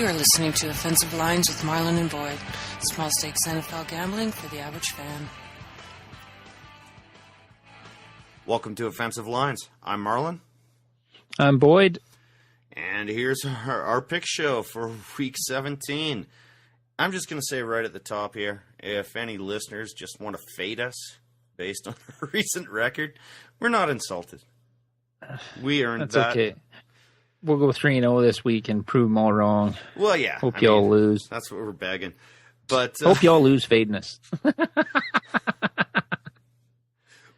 You are listening to Offensive Lines with Marlon and Boyd. Small stakes NFL gambling for the average fan. Welcome to Offensive Lines. I'm Marlon. I'm Boyd. And here's our pick show for Week 17. I'm just going to say right at the top here, if any listeners just want to fade us based on our recent record, we're not insulted. We earned That's that. Okay. We'll go 3-0 this week and prove them all wrong. Well, yeah. Hope y'all lose. That's what we're begging. But hope y'all lose fading us.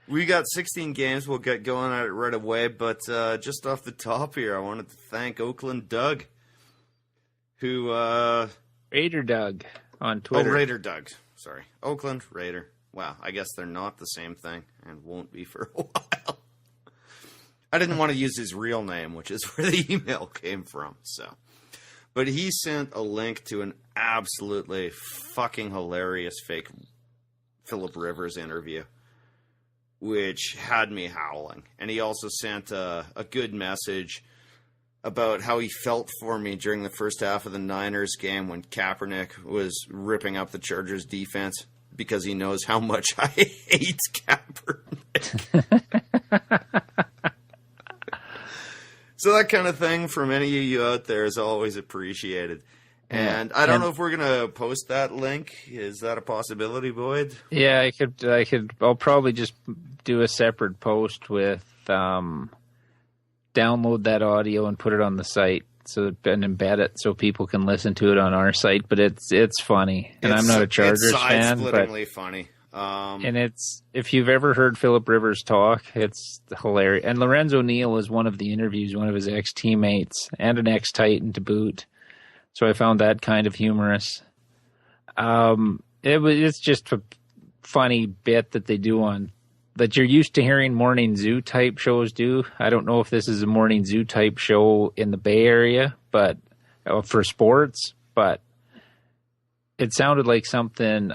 We got 16 games. We'll get going at it right away. But just off the top here, I wanted to thank Oakland Doug, who... Raider Doug on Twitter. Oh, Raider Doug. Sorry. Oakland Raider. Wow, I guess they're not the same thing and won't be for a while. I didn't want to use his real name, which is where the email came from. But he sent a link to an absolutely fucking hilarious fake Phillip Rivers interview, which had me howling. And he also sent a good message about how he felt for me during the first half of the Niners game when Kaepernick was ripping up the Chargers defense because he knows how much I hate Kaepernick. So that kind of thing from any of you out there is always appreciated. And I don't know if we're going to post that link. Is that a possibility, Boyd? Yeah, I could. I'll probably just do a separate post with download that audio and put it on the site and embed it so people can listen to it on our site. But it's funny, and I'm not a Chargers fan. It's side-splittingly funny. And if you've ever heard Phillip Rivers talk, it's hilarious. And Lorenzo Neal is one of the interviews, one of his ex-teammates and an ex-Titan to boot. So I found that kind of humorous. It's just a funny bit that they do on that you're used to hearing morning zoo type shows do. I don't know if this is a morning zoo type show in the Bay Area, but for sports, but it sounded like something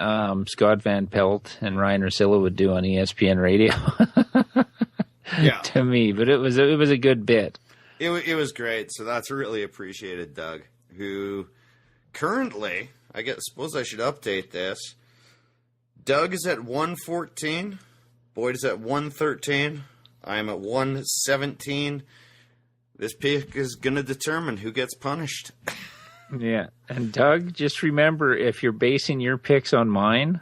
Scott Van Pelt and Ryan Russillo would do on ESPN Radio. Yeah, to me, but it was a good bit. It was great. So that's really appreciated, Doug. Who currently, suppose I should update this. Doug is at 114. Boyd is at 113. I am at 117. This pick is going to determine who gets punished. Yeah. And Doug, just remember, if you're basing your picks on mine,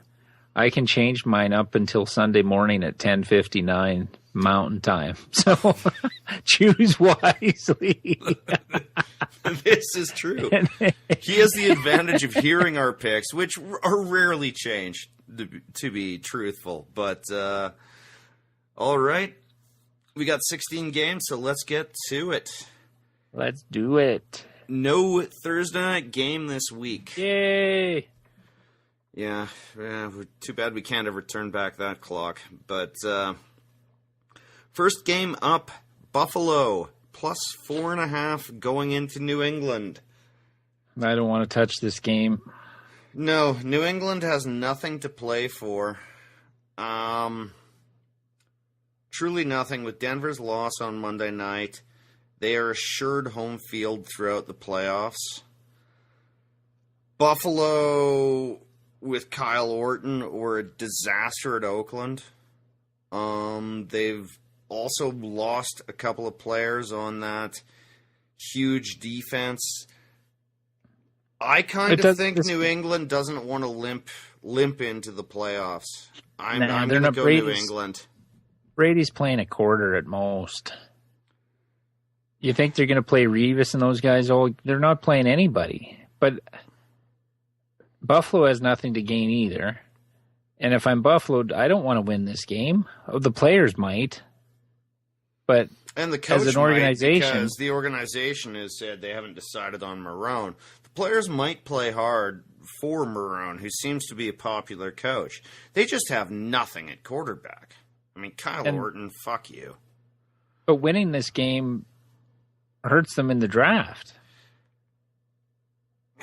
I can change mine up until Sunday morning at 10:59 Mountain Time. So choose wisely. This is true. He has the advantage of hearing our picks, which are rarely changed, to be truthful. But, all right. We got 16 games, so let's get to it. Let's do it. No Thursday night game this week. Yay! Yeah, too bad we can't ever turn back that clock. But first game up, Buffalo, plus 4.5 going into New England. I don't want to touch this game. No, New England has nothing to play for. Truly nothing. With Denver's loss on Monday night, they are assured home field throughout the playoffs. Buffalo, with Kyle Orton, were a disaster at Oakland. They've also lost a couple of players on that huge defense. I kind of think New England doesn't want to limp into the playoffs. I'm going to go New England. Brady's playing a quarter at most. You think they're going to play Revis and those guys? They're not playing anybody. But Buffalo has nothing to gain either. And if I'm Buffalo, I don't want to win this game. The players might. But and the coach as an organization, because the organization has said they haven't decided on Marrone. The players might play hard for Marrone, who seems to be a popular coach. They just have nothing at quarterback. I mean, Kyle Orton, fuck you. But winning this game hurts them in the draft.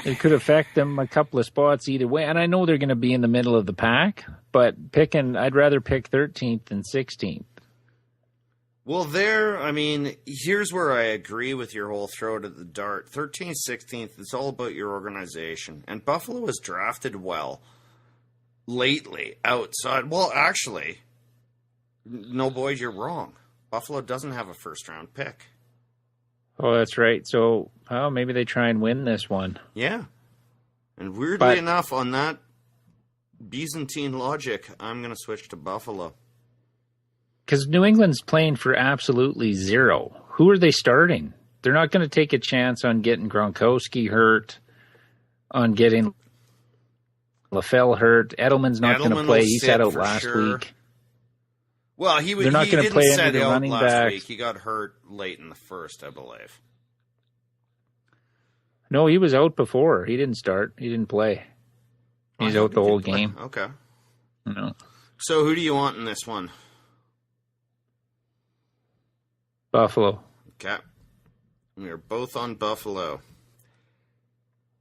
It could affect them a couple of spots either way. And I know they're going to be in the middle of the pack, but I'd rather pick 13th than 16th. Well, here's where I agree with your whole throw to the dart. 13th, 16th, it's all about your organization. And Buffalo has drafted well lately outside. Well, actually, no, boys, you're wrong. Buffalo doesn't have a first-round pick. Oh, that's right. So, maybe they try and win this one. Yeah. And weirdly enough, on that Byzantine logic, I'm going to switch to Buffalo. Because New England's playing for absolutely zero. Who are they starting? They're not going to take a chance on getting Gronkowski hurt, on getting LaFell hurt. Edelman's not going to play. He sat out last week. Well, he didn't set out last week. He got hurt late in the first, I believe. No, he was out before. He didn't start. He didn't play. He's out the whole game. Okay. No. So who do you want in this one? Buffalo. Okay. We are both on Buffalo.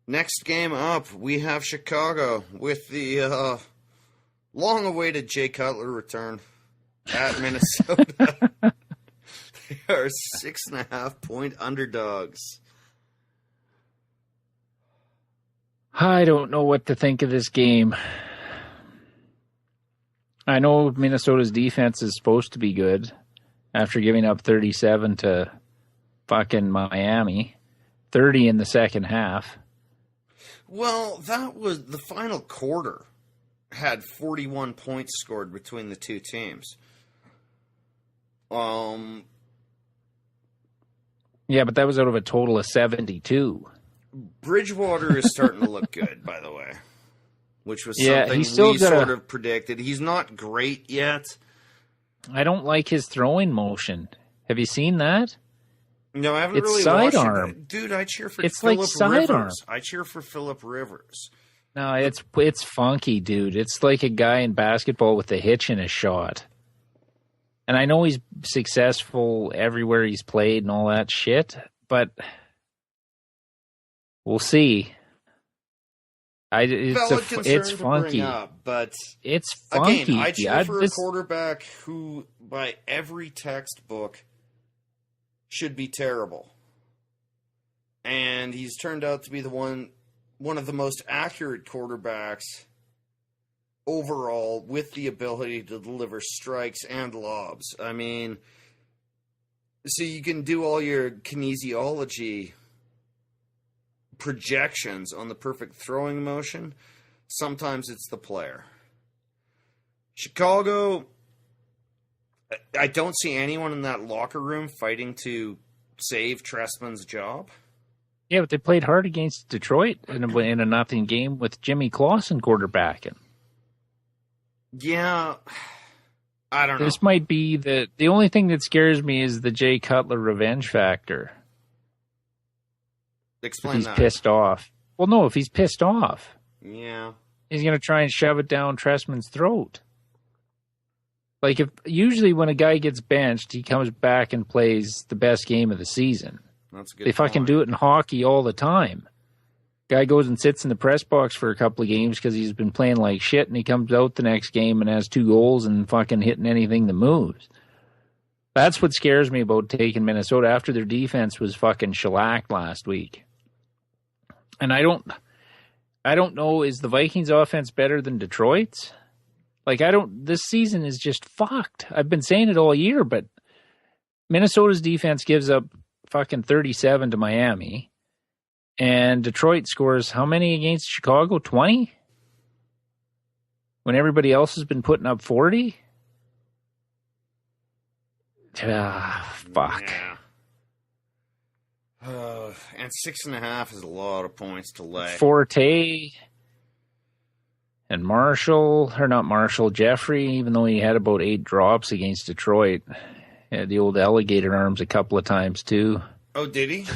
Next game up, we have Chicago with the long-awaited Jay Cutler return at Minnesota. They are 6.5-point underdogs. I don't know what to think of this game. I know Minnesota's defense is supposed to be good after giving up 37 to fucking Miami. 30 in the second half. Well, that was the final quarter. Had 41 points scored between the two teams. Yeah, but that was out of a total of 72. Bridgewater is starting to look good, by the way. Which was something we sort of predicted. He's not great yet. I don't like his throwing motion. Have you seen that? No, I haven't it's really watched sidearm. It. Dude, I cheer for Phillip Rivers. I cheer for Phillip Rivers. No, it's funky, dude. It's like a guy in basketball with a hitch in his shot. And I know he's successful everywhere he's played and all that shit, but we'll see. It's funky. But it's funky. Again, I cheer for a quarterback who, by every textbook, should be terrible. And he's turned out to be one of the most accurate quarterbacks overall, with the ability to deliver strikes and lobs. I mean, so you can do all your kinesiology projections on the perfect throwing motion. Sometimes it's the player. Chicago, I don't see anyone in that locker room fighting to save Trestman's job. Yeah, but they played hard against Detroit in a nothing game with Jimmy Clausen quarterbacking. Yeah, I don't know. This might be the only thing that scares me is the Jay Cutler revenge factor. Explain if that. He's pissed off. Well, no, if he's pissed off. Yeah. He's going to try and shove it down Trestman's throat. Like, usually when a guy gets benched, he comes back and plays the best game of the season. That's a good They fucking do it in hockey all the time. Guy goes and sits in the press box for a couple of games because he's been playing like shit, and he comes out the next game and has 2 goals and fucking hitting anything that moves. That's what scares me about taking Minnesota after their defense was fucking shellacked last week. And I don't know, is the Vikings offense better than Detroit's? Like, this season is just fucked. I've been saying it all year, but Minnesota's defense gives up fucking 37 to Miami. And Detroit scores how many against Chicago? 20? When everybody else has been putting up 40? Fuck. Yeah. And 6.5 is a lot of points to lay. Forte and Jeffrey, even though he had about 8 drops against Detroit, he had the old alligator arms a couple of times too. Oh, did he?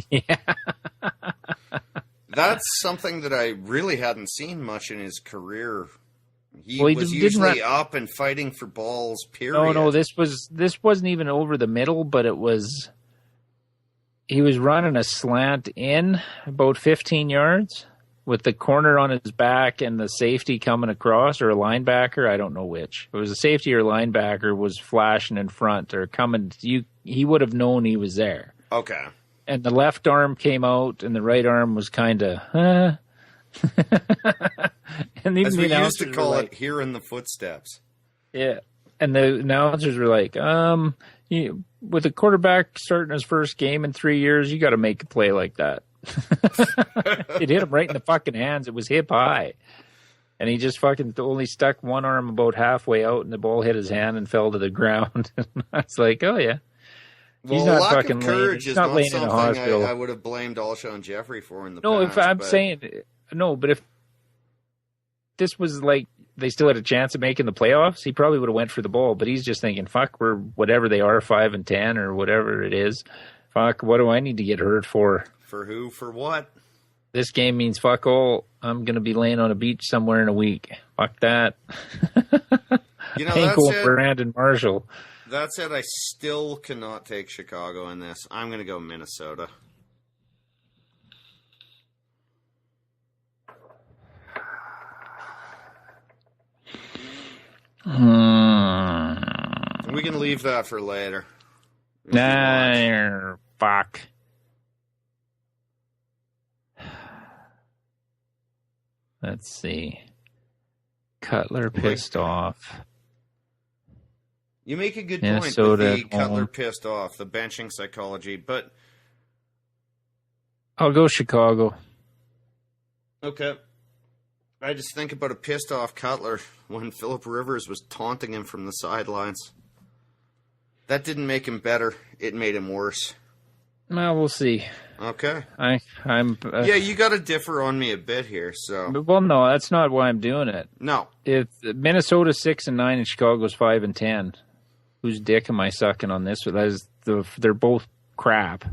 Yeah. That's something that I really hadn't seen much in his career. He was usually up and fighting for balls, period. No, this wasn't even over the middle, but he was running a slant in about 15 yards with the corner on his back and the safety coming across, or a linebacker. I don't know which. If it was a safety or linebacker was flashing in front or coming. He would have known he was there. Okay. And the left arm came out, and the right arm was kind of, And even As the we used to announcers call were it, hearing the footsteps. yeah. And the announcers were like, with a quarterback starting his first game in 3 years, you got to make a play like that. It hit him right in the fucking hands. It was hip high. And he just fucking only stuck one arm about halfway out, and the ball hit his hand and fell to the ground. I was like, oh, yeah. Well, He's not lack fucking of laying, courage he's is not not laying in a something hospital. I would have blamed Alshon Jeffrey for in the No, past. if I'm but... saying, no, but if this was like they still had a chance of making the playoffs, he probably would have went for the ball. But he's just thinking, fuck, we're whatever they are, 5-10 or whatever it is. Fuck, what do I need to get hurt for? For who? For what? This game means fuck all. I'm going to be laying on a beach somewhere in a week. Fuck that. You know, Ain't that's going it. for Brandon Marshall. That said, I still cannot take Chicago in this. I'm going to go Minnesota. We can leave that for later. Nah, fuck. Let's see. Cutler pissed off. You make a good Minnesota point with the at home. Cutler pissed off, the benching psychology, but I'll go Chicago. okay. I just think about a pissed off Cutler when Phillip Rivers was taunting him from the sidelines. That didn't make him better. It made him worse. Well, we'll see. Okay. I'm. Yeah, you got to differ on me a bit here. So Well, no, that's not why I'm doing it. no, If Minnesota's 6-9 and Chicago's 5-10, whose dick am I sucking on this? They're both crap.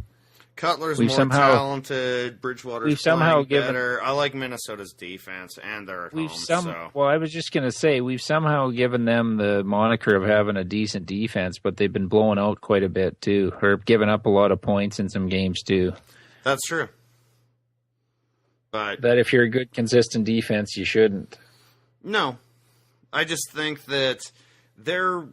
Cutler's We've more somehow- talented. Bridgewater's we've somehow playing given- better. I like Minnesota's defense, and they're at home. So Well, I was just gonna say we've somehow given them the moniker of having a decent defense, but they've been blowing out quite a bit too, or giving up a lot of points in some games too. that's true. But That if you're a good, consistent defense, you shouldn't. no, I just think that they're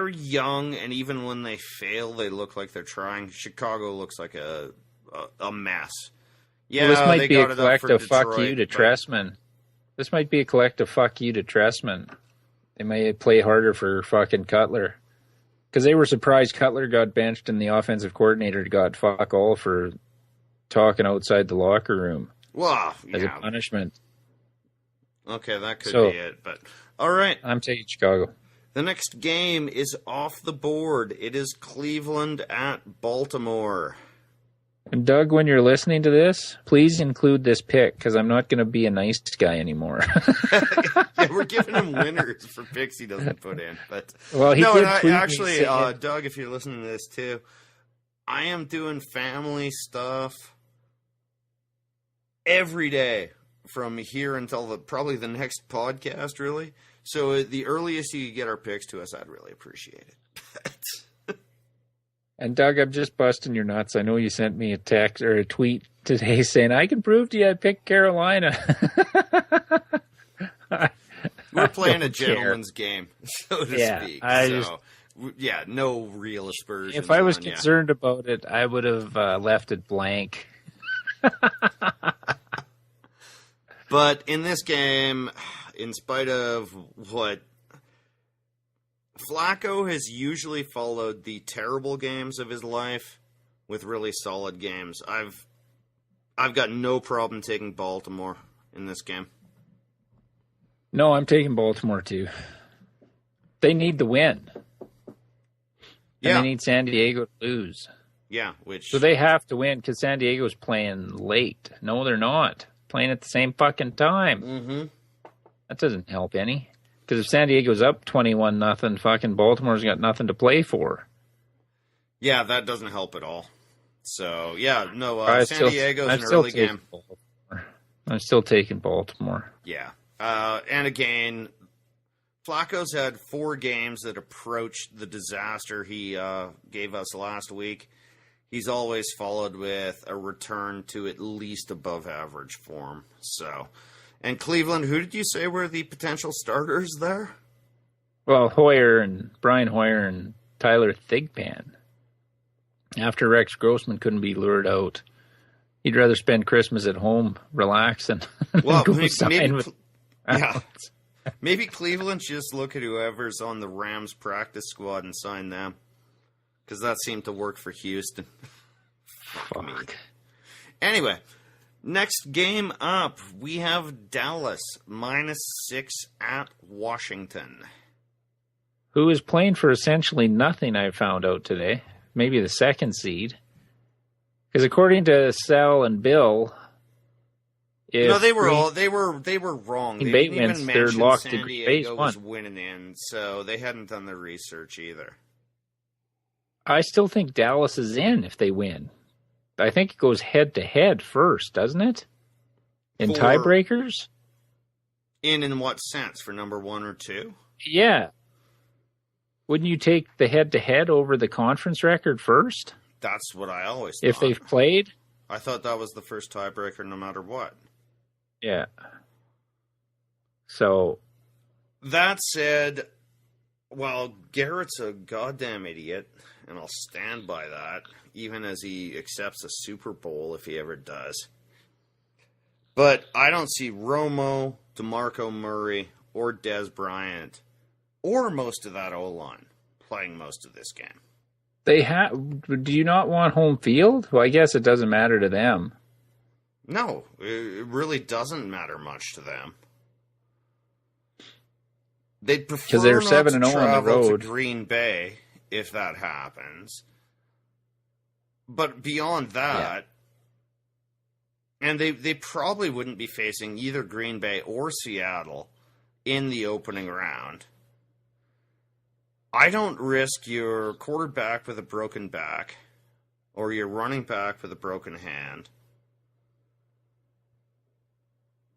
young, and even when they fail, they look like they're trying. Chicago looks like a mess. Yeah, Well, this might they be a got it up for collective fuck Detroit, you to but- Tressman. This might be a collective fuck you to Tressman. They may play harder for fucking Cutler. Because they were surprised Cutler got benched and the offensive coordinator got fuck all for talking outside the locker room Well, as a yeah. punishment. Okay, that could So- be it. But all right, I'm taking Chicago. the next game is off the board. It is Cleveland at Baltimore. And Doug, when you're listening to this, please include this pick because I'm not going to be a nice guy anymore. Yeah, we're giving him winners for picks he doesn't put in. But Well, he no, did and tweet me actually, saying- Doug, if you're listening to this too, I am doing family stuff every day from here until probably the next podcast, really. So the earliest you could get our picks to us, I'd really appreciate it. And Doug, I'm just busting your nuts. I know you sent me a text or a tweet today saying I can prove to you I picked Carolina. We're playing a don't care. gentleman's game, so to Yeah, speak. I Yeah, no real aspersions. If I was on ya. concerned about it, I would have left it blank. But in this game, in spite of what Flacco has usually followed the terrible games of his life with really solid games. I've got no problem taking Baltimore in this game. No, I'm taking Baltimore too. They need the win. Yeah. And they need San Diego to lose. Yeah, which So they have to win because San Diego's playing late. No, they're not. Playing at the same fucking time. Mm-hmm. That doesn't help any. Because if San Diego's up 21-0, fucking Baltimore's got nothing to play for. Yeah, that doesn't help at all. So yeah, no, San I'm Diego's an still early taking game. Baltimore. I'm still taking Baltimore. Yeah. And again, Flacco's had 4 games that approached the disaster he gave us last week. he's always followed with a return to at least above average form. So, and Cleveland, who did you say were the potential starters there? Well, Brian Hoyer and Tyler Thigpen. After Rex Grossman couldn't be lured out, he'd rather spend Christmas at home, relax, and well, go sign with. Maybe Cleveland should just look at whoever's on the Rams practice squad and sign them, because that seemed to work for Houston. Fuck me. Anyway, next game up, we have Dallas -6 at Washington. Who is playing for essentially nothing, I found out today. Maybe the second seed. Because according to Sal and Bill, no, they were wrong. They didn't even mention San Diego was winning in, so they hadn't done their research either. I still think Dallas is in if they win. I think it goes head-to-head first, doesn't it? In tiebreakers? In what sense? For number 1 or 2? Yeah. Wouldn't you take the head-to-head over the conference record first? That's what I always thought. If they've played? I thought that was the first tiebreaker no matter what. Yeah. So. That said, well, Garrett's a goddamn idiot, and I'll stand by that, even as he accepts a Super Bowl if he ever does. But I don't see Romo, DeMarco Murray, or Des Bryant, or most of that O-line playing most of this game. Do you not want home field? Well, I guess it doesn't matter to them. No, it really doesn't matter much to them. They'd prefer they're not 7-0 to travel on the road to Green Bay if that happens. But beyond that, and they probably wouldn't be facing either Green Bay or Seattle in the opening round. I don't risk your quarterback with a broken back or your running back with a broken hand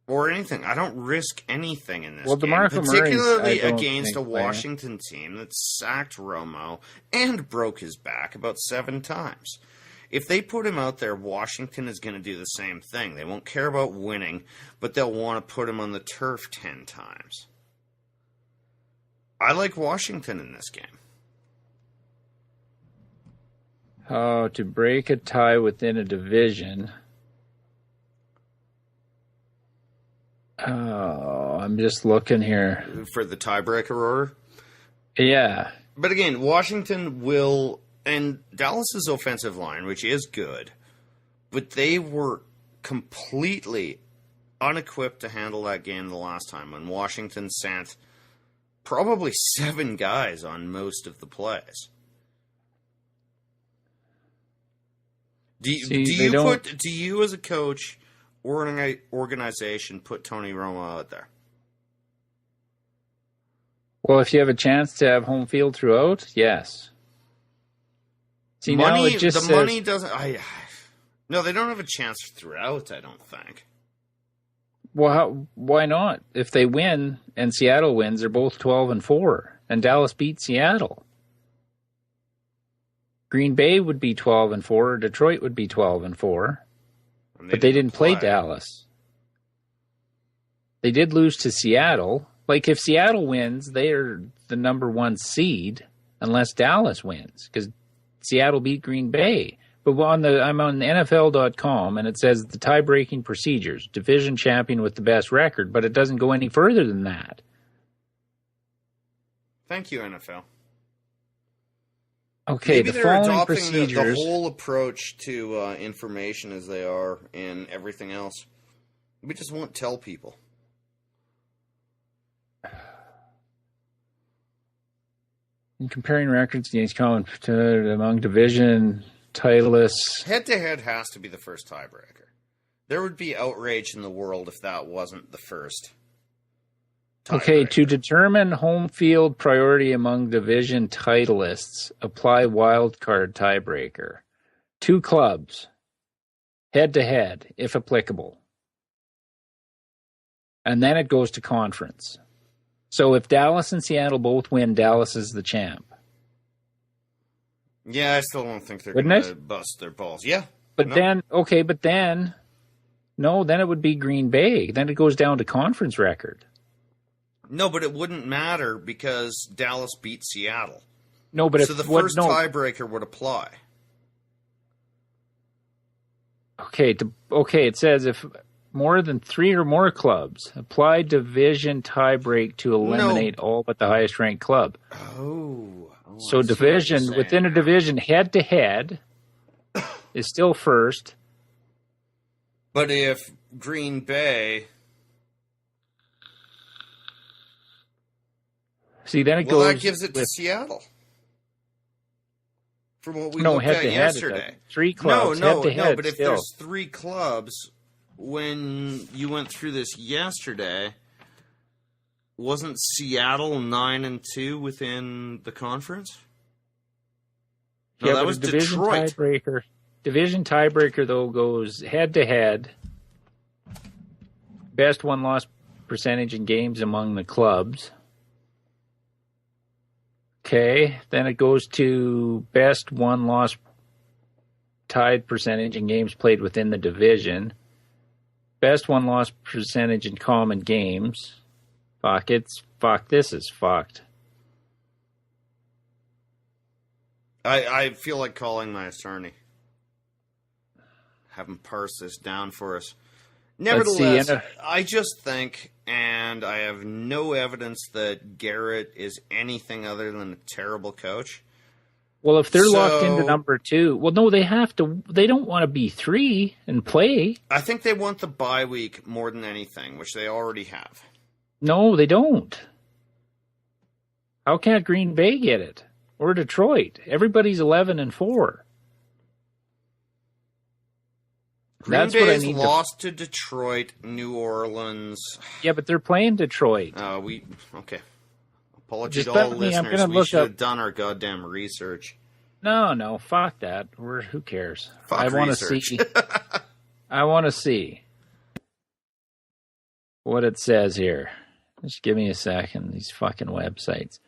or anything. I don't risk anything in this game, particularly against a Washington team that sacked Romo and broke his back about 7 times. If they put him out there, Washington is going to do the same thing. They won't care about winning, but they'll want to put him on the turf 10 times. I like Washington in this game. Oh, to break a tie within a division. Oh, I'm just looking here. For the tiebreaker order? Yeah. But again, Washington will... And Dallas's offensive line, which is good, but they were completely unequipped to handle that game the last time when Washington sent probably 7 guys on most of the plays. Do you as a coach or an organization put Tony Romo out there? Well, if you have a chance to have home field throughout, yes. See, money doesn't. No, they don't have a chance throughout, I don't think. Well, why not? If they win and Seattle wins, they're both 12-4, and Dallas beat Seattle. Green Bay would be 12-4, Detroit would be 12-4, but they didn't play Dallas. They did lose to Seattle. Like, if Seattle wins, they're the number 1 seed, unless Dallas wins, because Seattle beat Green Bay. But I'm on NFL.com, and it says the tie-breaking procedures, division champion with the best record, but it doesn't go any further than that. Thank you, NFL. Okay, maybe the following adopting procedures... the whole approach to information as they are in everything else. We just won't tell people. In comparing records against common among division titleists, head-to-head has to be the first tiebreaker. There would be outrage in the world if that wasn't the first tiebreaker. Okay, to determine home field priority among division titleists, apply wildcard tiebreaker. 2 clubs, head-to-head, if applicable. And then it goes to conference. So if Dallas and Seattle both win, Dallas is the champ. Yeah, I still don't think they're Wouldn't going it? to bust their balls. Yeah. But No. then it would be Green Bay. Then it goes down to conference record. No, but it wouldn't matter because Dallas beat Seattle. No, but So the first tiebreaker would apply. Okay, it says if more than 3 or more clubs apply division tiebreak to eliminate all but the highest ranked club. So division within a division head to head is still first. But if Green Bay, then it goes. that gives it to Seattle. From what we looked head at to head, yesterday. 3 clubs. No, head to head, but if still. there's 3 clubs, when you went through this yesterday, wasn't Seattle 9-2 within the conference? No, that was Detroit. Division tiebreaker, though, goes head to head. Best win-loss percentage in games among the clubs. Okay, then it goes to best won-loss tied percentage in games played within the division. Best won-loss percentage in common games. This is fucked. I feel like calling my attorney. Have him parse this down for us. Nevertheless, I just think, and I have no evidence that Garrett is anything other than a terrible coach. Well, if they're locked into number 2, well, no, they have to. They don't want to be 3 and play. I think they want the bye week more than anything, which they already have. No, they don't. How can't Green Bay get it? Or Detroit? Everybody's 11-4. Green Bay's lost to Detroit, New Orleans. Yeah, but they're playing Detroit. Okay. Apology to all listeners. We should have done our goddamn research. No, fuck that. Who cares? I want to see. I want to see what it says here. Just give me a second. These fucking websites.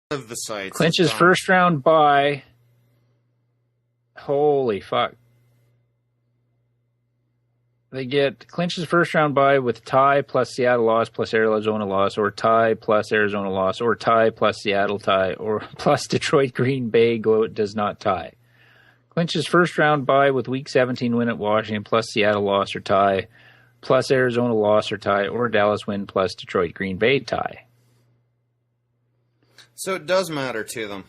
Of the sites. Clinches first round bye. Holy fuck. They get clinches first round bye with tie plus Seattle loss plus Arizona loss, or tie plus Arizona loss, or tie plus Seattle tie, or plus Detroit Green Bay does not tie. Clinches first round bye with week 17 win at Washington plus Seattle loss or tie, plus Arizona loss or tie, or Dallas win plus Detroit Green Bay tie. So it does matter to them.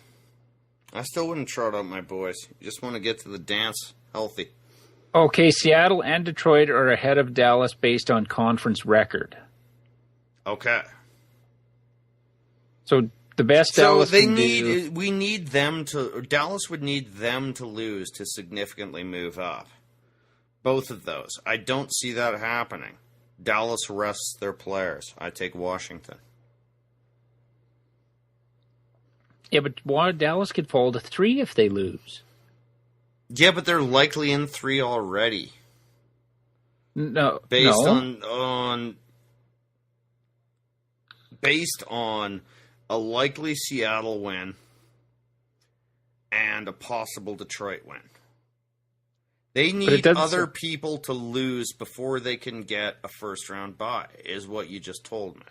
I still wouldn't trot out my boys. You just want to get to the dance healthy. Okay, Seattle and Detroit are ahead of Dallas based on conference record. Okay. So the best Dallas can do... we need them to... Dallas would need them to lose to significantly move up. Both of those. I don't see that happening. Dallas rests their players. I take Washington. Yeah, but Dallas could fall to 3 if they lose. Yeah, but they're likely in 3 already. Based on a likely Seattle win and a possible Detroit win. They need other people to lose before they can get a first round bye, is what you just told me.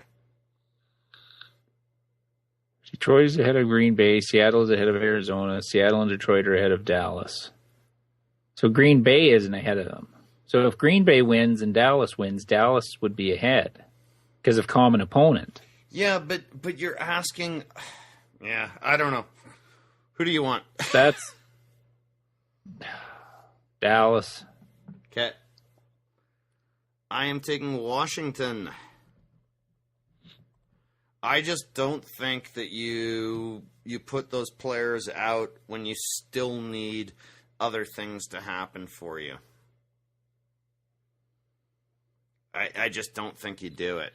Detroit is ahead of Green Bay. Seattle is ahead of Arizona. Seattle and Detroit are ahead of Dallas. So Green Bay isn't ahead of them. So if Green Bay wins and Dallas wins, Dallas would be ahead because of common opponent. Yeah, but you're asking... Yeah, I don't know. Who do you want? That's... Dallas. Okay. I am taking Washington. I just don't think that you put those players out when you still need other things to happen for you. I just don't think you do it.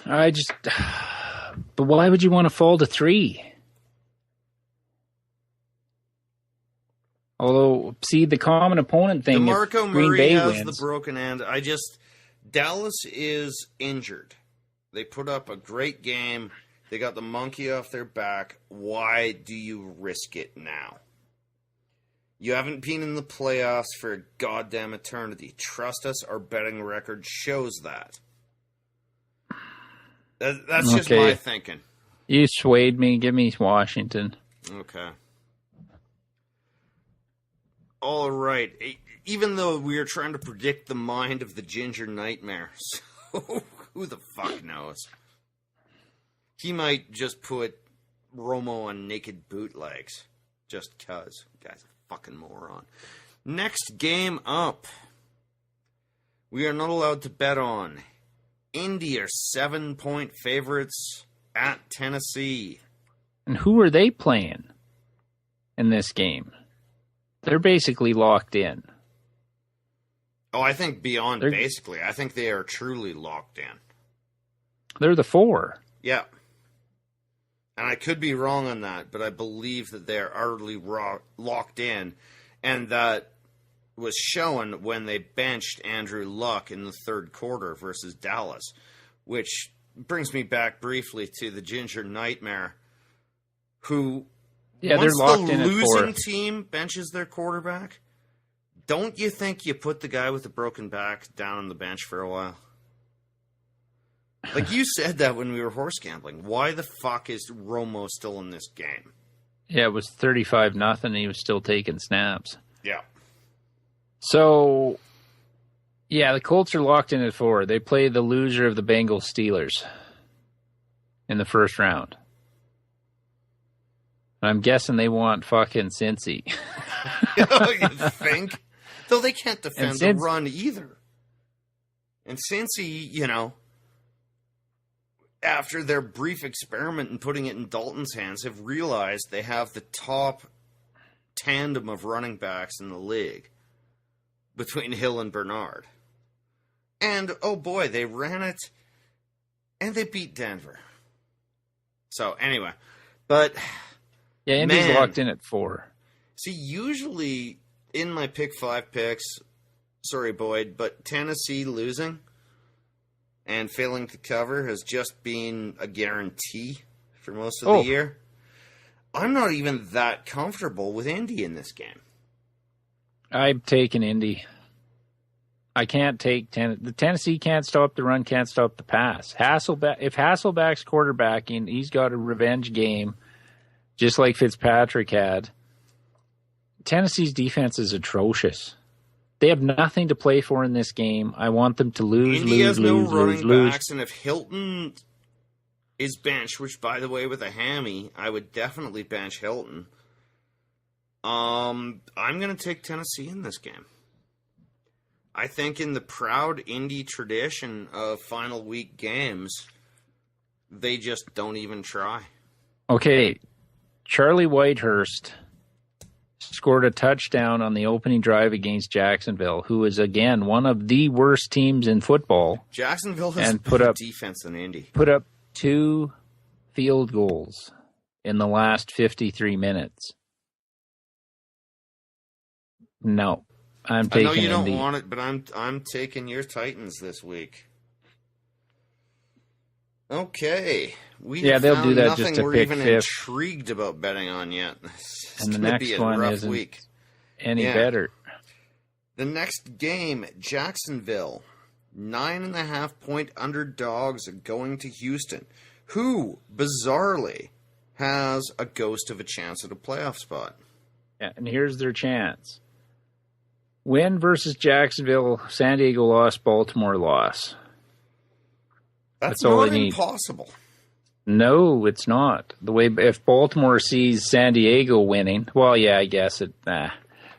But why would you want to fall to 3? Although, see, the common opponent thing, DeMarco if Green Murray Bay has wins, the broken end. Dallas is injured. They put up a great game. They got the monkey off their back. Why do you risk it now? You haven't been in the playoffs for a goddamn eternity. Trust us, our betting record shows that. That's just my thinking. You swayed me. Give me Washington. Okay. All right. Even though we are trying to predict the mind of the Ginger Nightmare, so who the fuck knows? He might just put Romo on naked bootlegs. Just cuz. Guy's a fucking moron. Next game up. We are not allowed to bet on. Indy are 7-point favorites at Tennessee. And who are they playing in this game? They're basically locked in. Oh, I think beyond basically. I think they are truly locked in. They're the 4. Yeah. And I could be wrong on that, but I believe that they're utterly locked in. And that was shown when they benched Andrew Luck in the third quarter versus Dallas, which brings me back briefly to the Ginger Nightmare, who, they're once locked the in at 4. losing team benches their quarterback, don't you think you put the guy with the broken back down on the bench for a while? Like you said that when we were horse gambling. Why the fuck is Romo still in this game? Yeah, it was 35-0, and he was still taking snaps. Yeah. So, yeah, the Colts are locked in at 4. They play the loser of the Bengals Steelers in the first round. And I'm guessing they want fucking Cincy. You think? Though they can't defend the run either. And Cincy, you know, after their brief experiment in putting it in Dalton's hands, have realized they have the top tandem of running backs in the league between Hill and Bernard. And, oh boy, they ran it, and they beat Denver. So, anyway, but... Yeah, Indy's locked in at 4. See, usually in my pick 5 picks, sorry, Boyd, but Tennessee losing and failing to cover has just been a guarantee for most of the year. I'm not even that comfortable with Indy in this game. I'm taking Indy. I can't take the Tennessee can't stop the run, can't stop the pass. If Hasselbeck's quarterbacking, he's got a revenge game, just like Fitzpatrick had. Tennessee's defense is atrocious. They have nothing to play for in this game. I want them to lose, Indy has no running backs, and if Hilton is benched, which, by the way, with a hammy, I would definitely bench Hilton. I'm going to take Tennessee in this game. I think in the proud Indy tradition of final week games, they just don't even try. Okay, Charlie Whitehurst scored a touchdown on the opening drive against Jacksonville, who is, again, one of the worst teams in football. Jacksonville has better defense than Indy. Put up 2 field goals in the last 53 minutes. No, I'm taking Indy. I know you don't want it, but I'm taking your Titans this week. Okay. They'll do that just to we're pick even 5th. Intrigued about betting on yet. And the next one isn't week. Any better. The next game, Jacksonville, 9.5-point underdogs going to Houston, who, bizarrely, has a ghost of a chance at a playoff spot. Yeah, and here's their chance. Win versus Jacksonville, San Diego loss, Baltimore loss. That's all not they need. Impossible. No, it's not. If Baltimore sees San Diego winning, well, yeah, I guess it.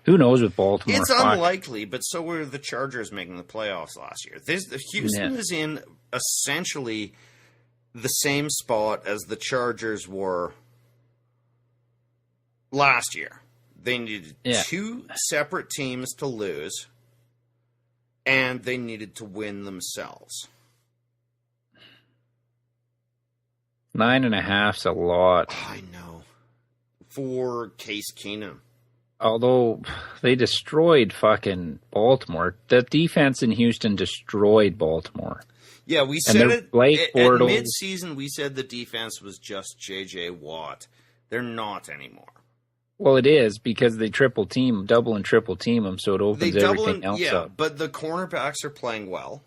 Who knows with Baltimore? It's unlikely, but so were the Chargers making the playoffs last year. Houston is in essentially the same spot as the Chargers were last year. They needed 2 separate teams to lose, and they needed to win themselves. 9.5's a lot. I know. For Case Keenum. Although they destroyed fucking Baltimore. That defense in Houston destroyed Baltimore. Yeah, we And said they're it Blake at Bortles. mid-season. We said the defense was just J.J. Watt. They're not anymore. Well, it is because they double and triple team them, so it opens everything else up. But the cornerbacks are playing well.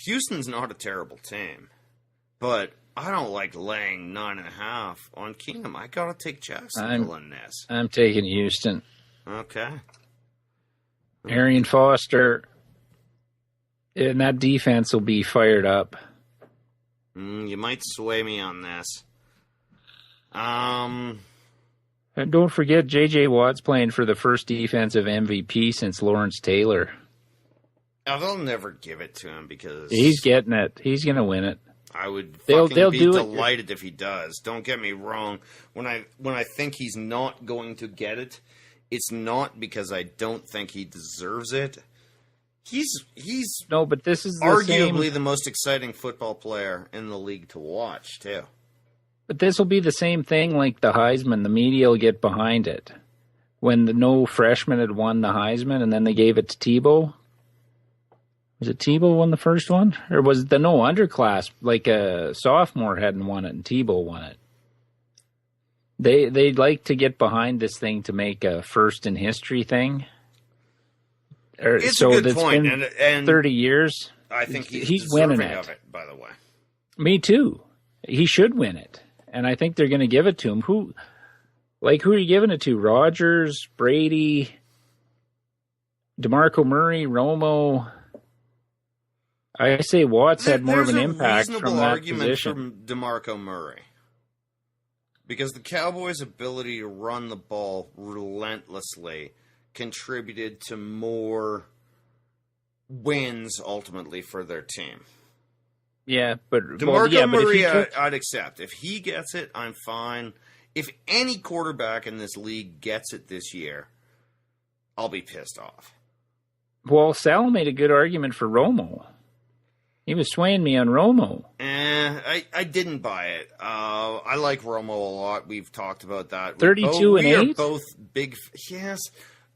Houston's not a terrible team, but I don't like laying 9.5 on Keenum. I gotta take Jacksonville in this. I'm taking Houston. Okay. Arian Foster, and that defense will be fired up. You might sway me on this. And don't forget, J.J. Watt's playing for the first defensive MVP since Lawrence Taylor. Oh, they'll never give it to him because He's getting it. He's going to win it. I would They'll be do it. delighted if he does. Don't get me wrong. When I think he's not going to get it, it's not because I don't think he deserves it. He's No, but this is arguably the most exciting football player in the league to watch, too. But this will be the same thing like the Heisman. The media will get behind it. When no freshman had won the Heisman and then they gave it to Tebow. Was it Tebow won the first one? Or was it the underclass, like a sophomore hadn't won it and Tebow won it? They'd like to get behind this thing to make a first in history thing. It's a good point. And 30 years. I think he's winning it. Of it, by the way. Me too. He should win it. And I think they're going to give it to him. Who are you giving it to? Rodgers, Brady, DeMarco Murray, Romo. I say Watts had more of an impact from that argument position. From DeMarco Murray. Because the Cowboys' ability to run the ball relentlessly contributed to more wins ultimately for their team. Yeah, but DeMarco Murray, I'd accept. If he gets it, I'm fine. If any quarterback in this league gets it this year, I'll be pissed off. Well, Sal made a good argument for Romo. He was swaying me on Romo. I didn't buy it. I like Romo a lot. We've talked about that. 32 and 8? We are both big... Yes,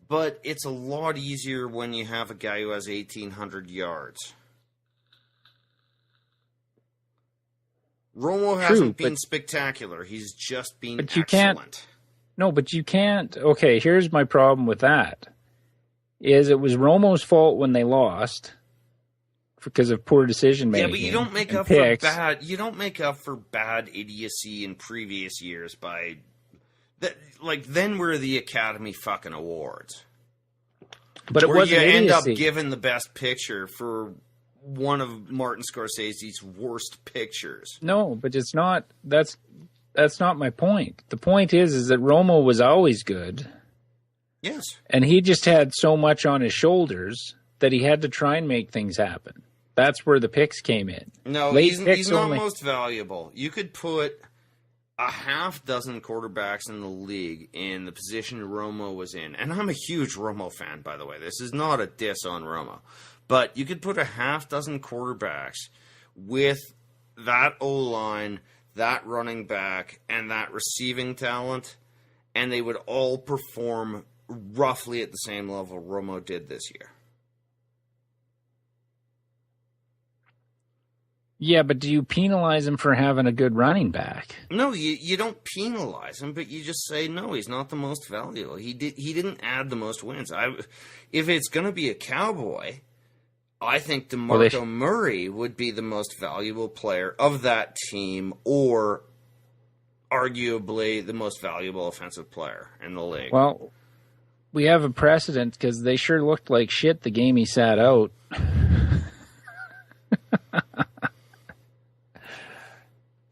but it's a lot easier when you have a guy who has 1,800 yards. Romo hasn't been spectacular. He's just been excellent. But you can't... Okay, here's my problem with that. It was Romo's fault when they lost because of poor decision making. Yeah, but you don't make up for bad idiocy in previous years by that. Like then we're the Academy fucking Awards. But it wasn't idiocy. End up giving the best picture for one of Martin Scorsese's worst pictures. No, but it's not. That's not my point. The point is that Romo was always good. Yes. And he just had so much on his shoulders that he had to try and make things happen. That's where the picks came in. No, he's not most valuable. You could put a half dozen quarterbacks in the league in the position Romo was in. And I'm a huge Romo fan, by the way. This is not a diss on Romo. But you could put a half dozen quarterbacks with that O-line, that running back, and that receiving talent, and they would all perform roughly at the same level Romo did this year. Yeah, but do you penalize him for having a good running back? No, you don't penalize him, but you just say, no, he's not the most valuable. He didn't add the most wins. If it's going to be a Cowboy, I think DeMarco Murray would be the most valuable player of that team, or arguably the most valuable offensive player in the league. Well, we have a precedent because they sure looked like shit the game he sat out.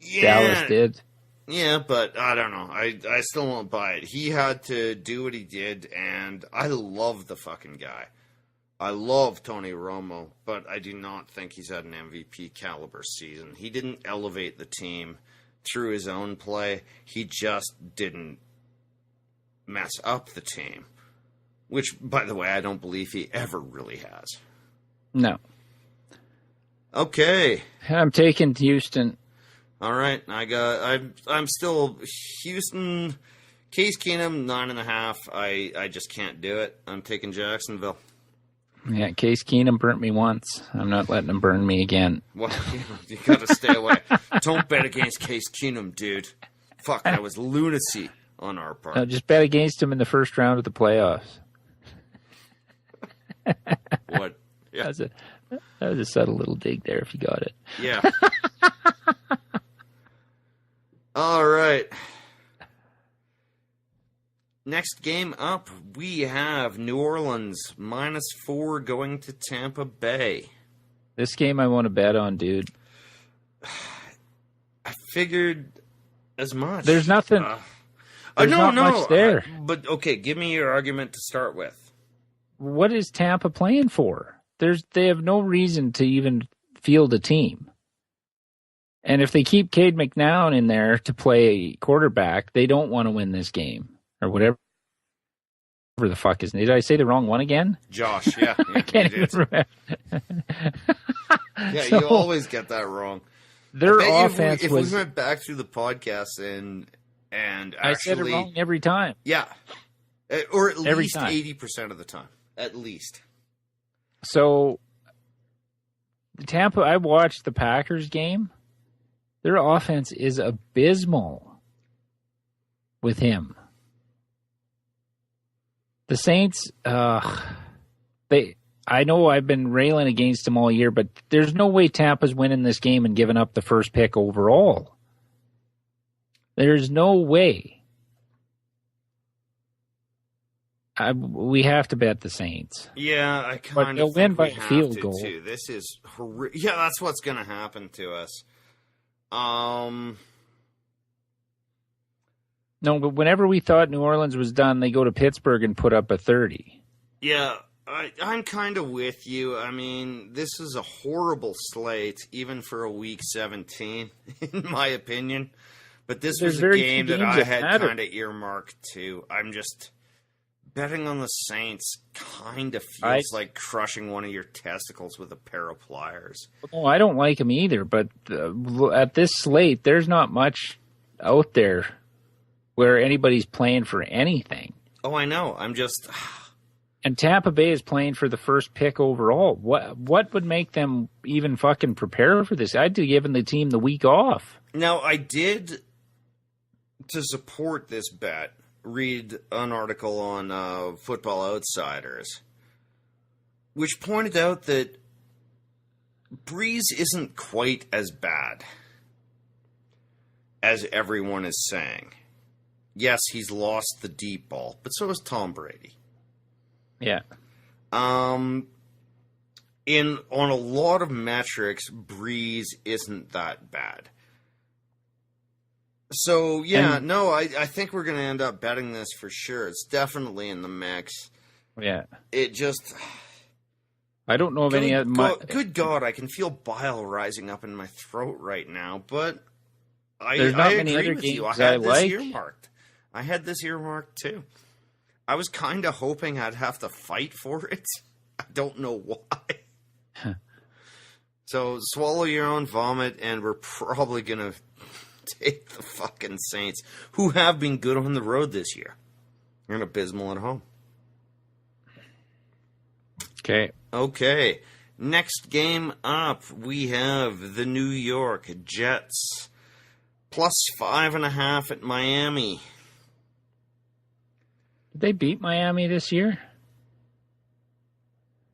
Yeah, Dallas did. Yeah, but I don't know. I still won't buy it. He had to do what he did, and I love the fucking guy. I love Tony Romo, but I do not think he's had an MVP caliber season. He didn't elevate the team through his own play. He just didn't mess up the team, which, by the way, I don't believe he ever really has. No. Okay. I'm taking Houston. All right, I'm still Houston, Case Keenum 9.5. I just can't do it. I'm taking Jacksonville. Yeah, Case Keenum burnt me once. I'm not letting him burn me again. Well, you got to stay away. Don't bet against Case Keenum, dude. Fuck, that was lunacy on our part. No, just bet against him in the first round of the playoffs. What? Yeah. That was a subtle little dig there if you got it. Yeah. All right. Next game up, we have New Orleans -4 going to Tampa Bay. This game I want to bet on, dude. I figured as much. There's nothing. There's not much there. But okay, give me your argument to start with. What is Tampa playing for? They have no reason to even field a team. And if they keep Cade McNown in there to play quarterback, they don't want to win this game. Or whatever the fuck is. Did I say the wrong one again? Josh, yeah. I can't even remember. Yeah, you always get that wrong. Their offense if was. we went back through the podcast and actually, I said it wrong every time. Yeah, or at Every least time. 80% of the time, at least. So, Tampa. I watched the Packers game. Their offense is abysmal with him. The Saints, I know I've been railing against them all year, but there's no way Tampa's winning this game and giving up the first pick overall. There's no way. We have to bet the Saints. Yeah, I But kind they'll of win think by we a have field to, goal. too. This is yeah, that's what's going to happen to us. No, but whenever we thought New Orleans was done, they go to Pittsburgh and put up a 30. Yeah, I'm kind of with you. I mean, this is a horrible slate, even for a Week 17, in my opinion. But this was a game that I had kind of earmarked too. I'm just betting on the Saints kind of feels like crushing one of your testicles with a pair of pliers. Oh, I don't like them either, but at this slate, there's not much out there where anybody's playing for anything. Oh, I know. I'm just... And Tampa Bay is playing for the first pick overall. What would make them even fucking prepare for this? I'd have given the team the week off. Now, I did, to support this bet, read an article on Football Outsiders, which pointed out that Breeze isn't quite as bad as everyone is saying. Yes, he's lost the deep ball, but so has Tom Brady. Yeah. On a lot of metrics, Breeze isn't that bad. So, yeah, I think we're going to end up betting this for sure. It's definitely in the mix. Yeah. It just... I don't know of any other... Good God, I can feel bile rising up in my throat right now, but There's not many other games I like. Earmarked. I had this earmarked too. I was kind of hoping I'd have to fight for it. I don't know why. So swallow your own vomit, and we're probably going to take the fucking Saints, who have been good on the road this year. And abysmal at home. Okay. Next game up, we have the New York Jets +5.5 at Miami. Did they beat Miami this year?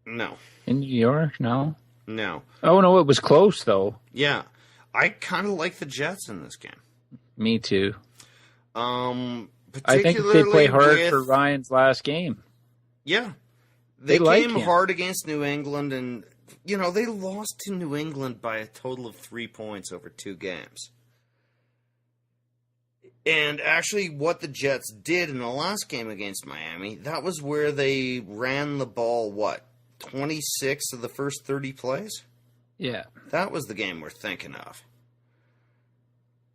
No. In New York? No. No. Oh, no, it was close, though. Yeah. I kind of like the Jets in this game. Me too. Particularly I think they play hard for Ryan's last game. Yeah. They like came him. hard against New England, and, they lost to New England by a total of 3 points over 2 games. And actually, what the Jets did in the last game against Miami, that was where they ran the ball, 26 of the first 30 plays? Yeah. That was the game we're thinking of.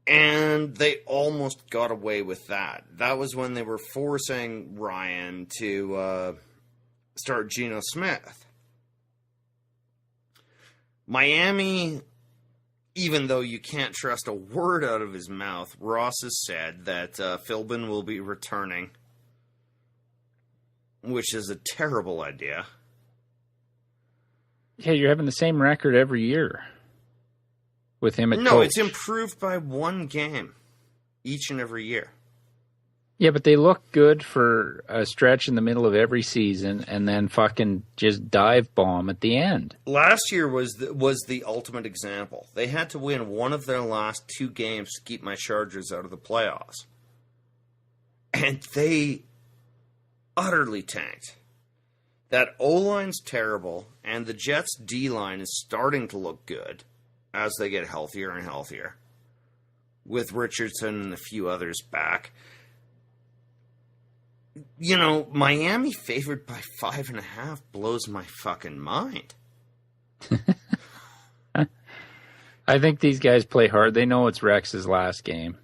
And they almost got away with that. That was when they were forcing Ryan to start Geno Smith. Miami, even though you can't trust a word out of his mouth, Ross has said that Philbin will be returning, which is a terrible idea. Yeah, you're having the same record every year with him at coach. No, it's improved by one game each and every year. Yeah, but they look good for a stretch in the middle of every season and then fucking just dive bomb at the end. Last year was the ultimate example. They had to win one of their last 2 games to keep my Chargers out of the playoffs. And they utterly tanked. That O-line's terrible, and the Jets' D-line is starting to look good as they get healthier and healthier, with Richardson and a few others back. You know, Miami favored by 5.5 blows my fucking mind. I think these guys play hard. They know it's Rex's last game.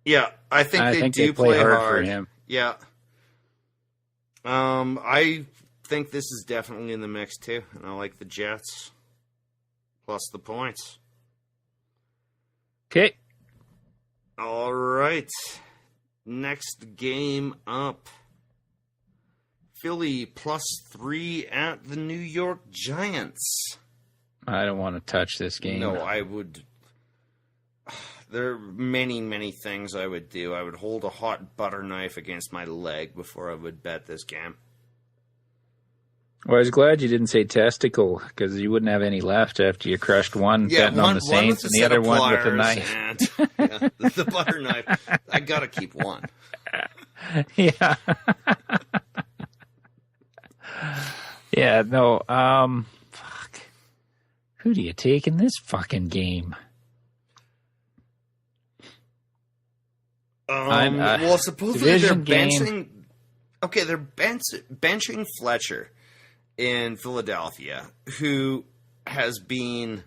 Yeah, I think they do play hard for him. Yeah. I think this is definitely in the mix too, and I like the Jets plus the points. Okay. All right. Next game up. Philly +3 at the New York Giants. I don't want to touch this game. No, I would. There are many, many things I would do. I would hold a hot butter knife against my leg before I would bet this game. Well, I was glad you didn't say testicle, because you wouldn't have any left after you crushed one betting on the Saints and the other one with the knife. And, yeah, the butter knife. I gotta keep one. Yeah. Yeah, no, fuck. Who do you take in this fucking game? Well, supposedly they're benching... game. Okay, they're benching Fletcher in Philadelphia, who has been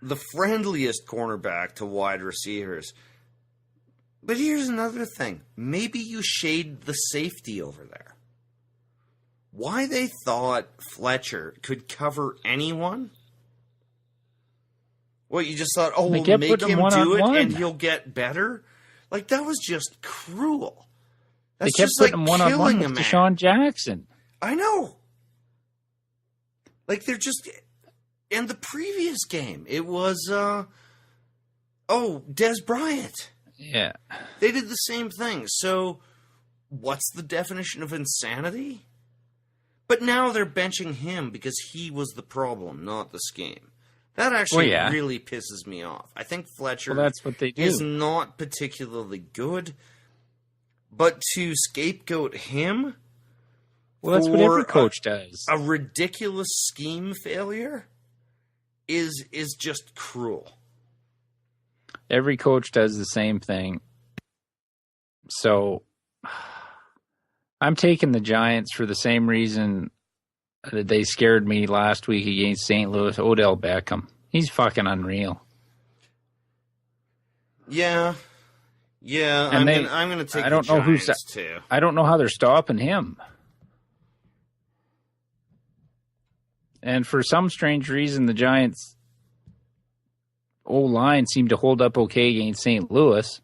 the friendliest cornerback to wide receivers. But here's another thing. Maybe you shade the safety over there. Why they thought Fletcher could cover anyone? What, you just thought, oh, we'll make him do it and he'll get better? Like, that was just cruel. That's they kept just putting him like one-on-one killing with a man. Deshaun Jackson. I know. Like, they're just... In the previous game, it was, Des Bryant. Yeah. They did the same thing. So, what's the definition of insanity? But now they're benching him because he was the problem, not the scheme. That actually really pisses me off. I think Fletcher that's what they do. is not particularly good, but to scapegoat him... Well, that's what every coach does. A ridiculous scheme failure is just cruel. Every coach does the same thing. So I'm taking the Giants for the same reason that they scared me last week against St. Louis. Odell Beckham. He's fucking unreal. Yeah. Yeah, and I'm going to take the Giants too. I don't know how they're stopping him. And for some strange reason, the Giants' O-line seemed to hold up okay against St. Louis.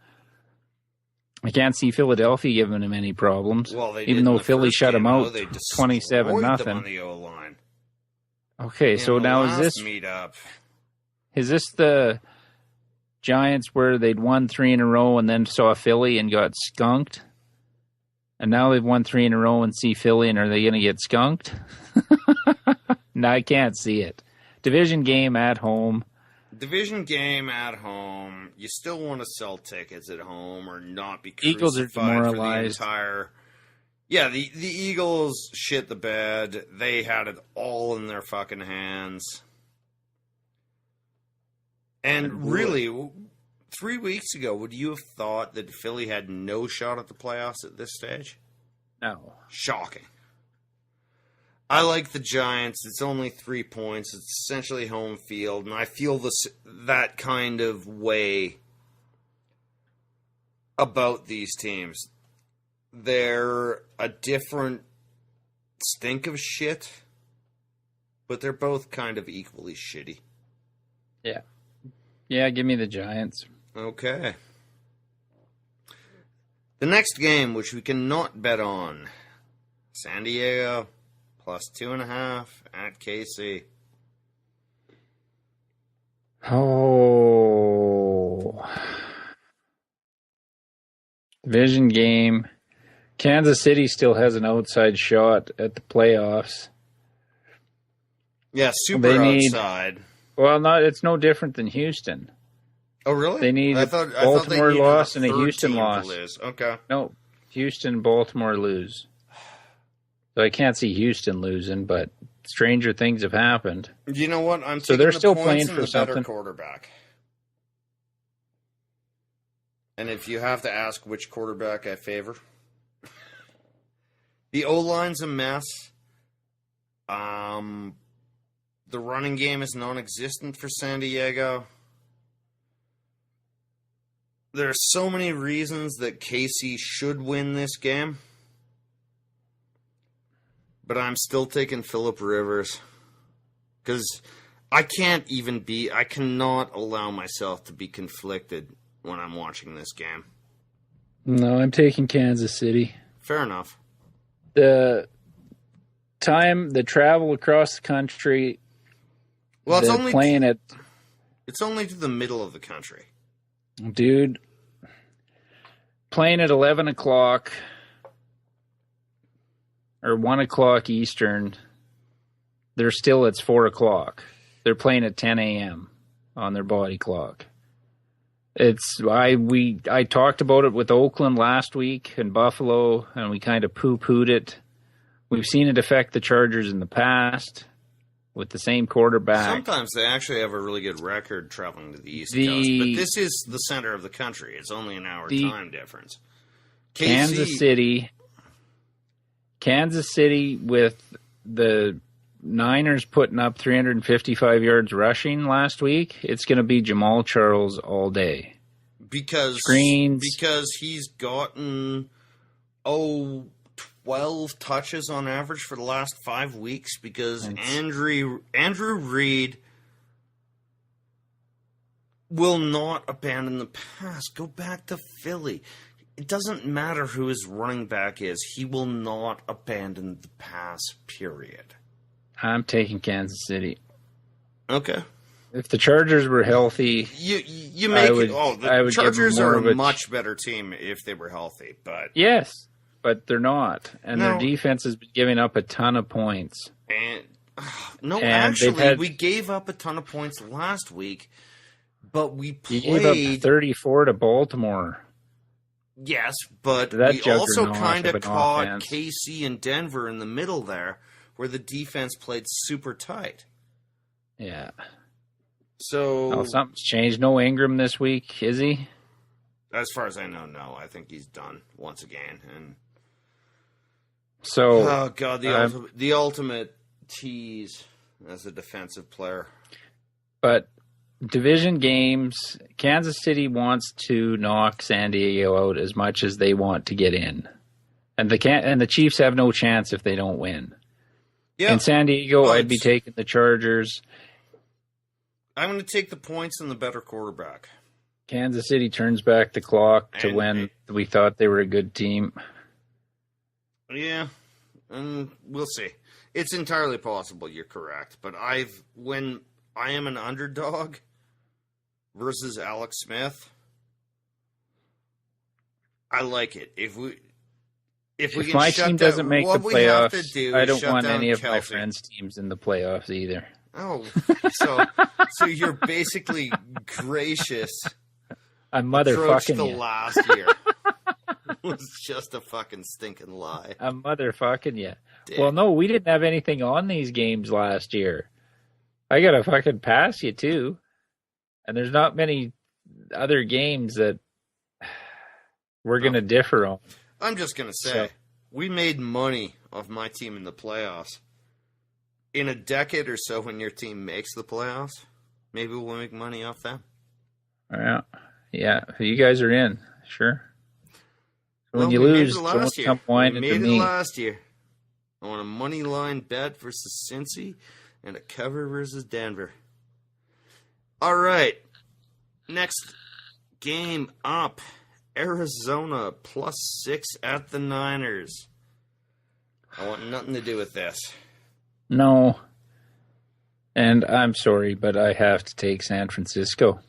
I can't see Philadelphia giving him any problems. Well, they even though Philly shut him out 27-0. On the O-line. Okay, so now is this the Giants where they'd won 3 in a row and then saw Philly and got skunked? And now they've won 3 in a row and see Philly, and are they going to get skunked? No, I can't see it. Division game at home. Division game at home. You still want to sell tickets at home or not be Eagles are demoralized. For the entire... Yeah, the Eagles shit the bed. They had it all in their fucking hands. And really, 3 weeks ago, would you have thought that Philly had no shot at the playoffs at this stage? No. Shocking. I like the Giants. It's only 3 points. It's essentially home field, and I feel that kind of way about these teams. They're a different stink of shit, but they're both kind of equally shitty. Yeah. Yeah, give me the Giants. Okay. The next game, which we cannot bet on, San Diego plus 2.5 at KC. Oh. Division game. Kansas City still has an outside shot at the playoffs. Yeah, super outside. Well, it's no different than Houston. Oh, really? They need Baltimore loss and a Houston loss. Okay. No, Houston, Baltimore lose. So I can't see Houston losing, but stranger things have happened. You know what? I'm so they're still playing for the something. Better quarterback. And if you have to ask which quarterback I favor, the O-line's a mess. The running game is non-existent for San Diego. There are so many reasons that KC should win this game. But I'm still taking Phillip Rivers. Because I cannot allow myself to be conflicted when I'm watching this game. No, I'm taking Kansas City. Fair enough. The travel across the country. Well, it's only to the middle of the country. Dude, playing at 11 o'clock or 1 o'clock Eastern, it's 4 o'clock. They're playing at 10 a.m. on their body clock. I talked about it with Oakland last week and Buffalo, and we kind of poo-pooed it. We've seen it affect the Chargers in the past with the same quarterback. Sometimes they actually have a really good record traveling to the East Coast, but this is the center of the country. It's only an hour time difference. Kansas City with the Niners putting up 355 yards rushing last week, it's going to be Jamal Charles all day. Because he's gotten 12 touches on average for the last 5 weeks because Andrew Reid will not abandon the pass. Go back to Philly. It doesn't matter who his running back is. He will not abandon the pass, period. I'm taking Kansas City. Okay. If the Chargers were healthy, the Chargers are a much better team if they were healthy, but yes, but they're not, and their defense has been giving up a ton of points. We gave up a ton of points last week, but we played. You gave up 34 to Baltimore. Yes, but we also kind of caught KC and Denver in the middle there, where the defense played super tight. Yeah. So something's changed. No Ingram this week, is he? As far as I know, no. I think he's done once again. And so, oh god, the ultimate tease as a defensive player. But division games, Kansas City wants to knock San Diego out as much as they want to get in, and the Chiefs have no chance if they don't win. Yeah. In San Diego, I'd be taking the Chargers. I'm going to take the points and the better quarterback. Kansas City turns back the clock to when we thought they were a good team. Yeah, and we'll see. It's entirely possible you're correct, but when I am an underdog versus Alex Smith, I like it. If my team doesn't make the playoffs, I don't want any of my friends' teams in the playoffs either. Oh, so you're basically gracious. I'm motherfucking the you. Last year was just a fucking stinking lie. I'm motherfucking you. Dick. Well, no, we didn't have anything on these games last year. I gotta fucking pass you too. And there's not many other games that we're gonna differ on. I'm just gonna say we made money off my team in the playoffs. In a decade or so, when your team makes the playoffs, maybe we'll make money off them. Yeah. You guys are in, sure. When you lose, don't come whining to me. We made it last year. I want a money line bet versus Cincy and a cover versus Denver. All right. Next game up. Arizona +6 at the Niners. I want nothing to do with this. No. And I'm sorry, but I have to take San Francisco.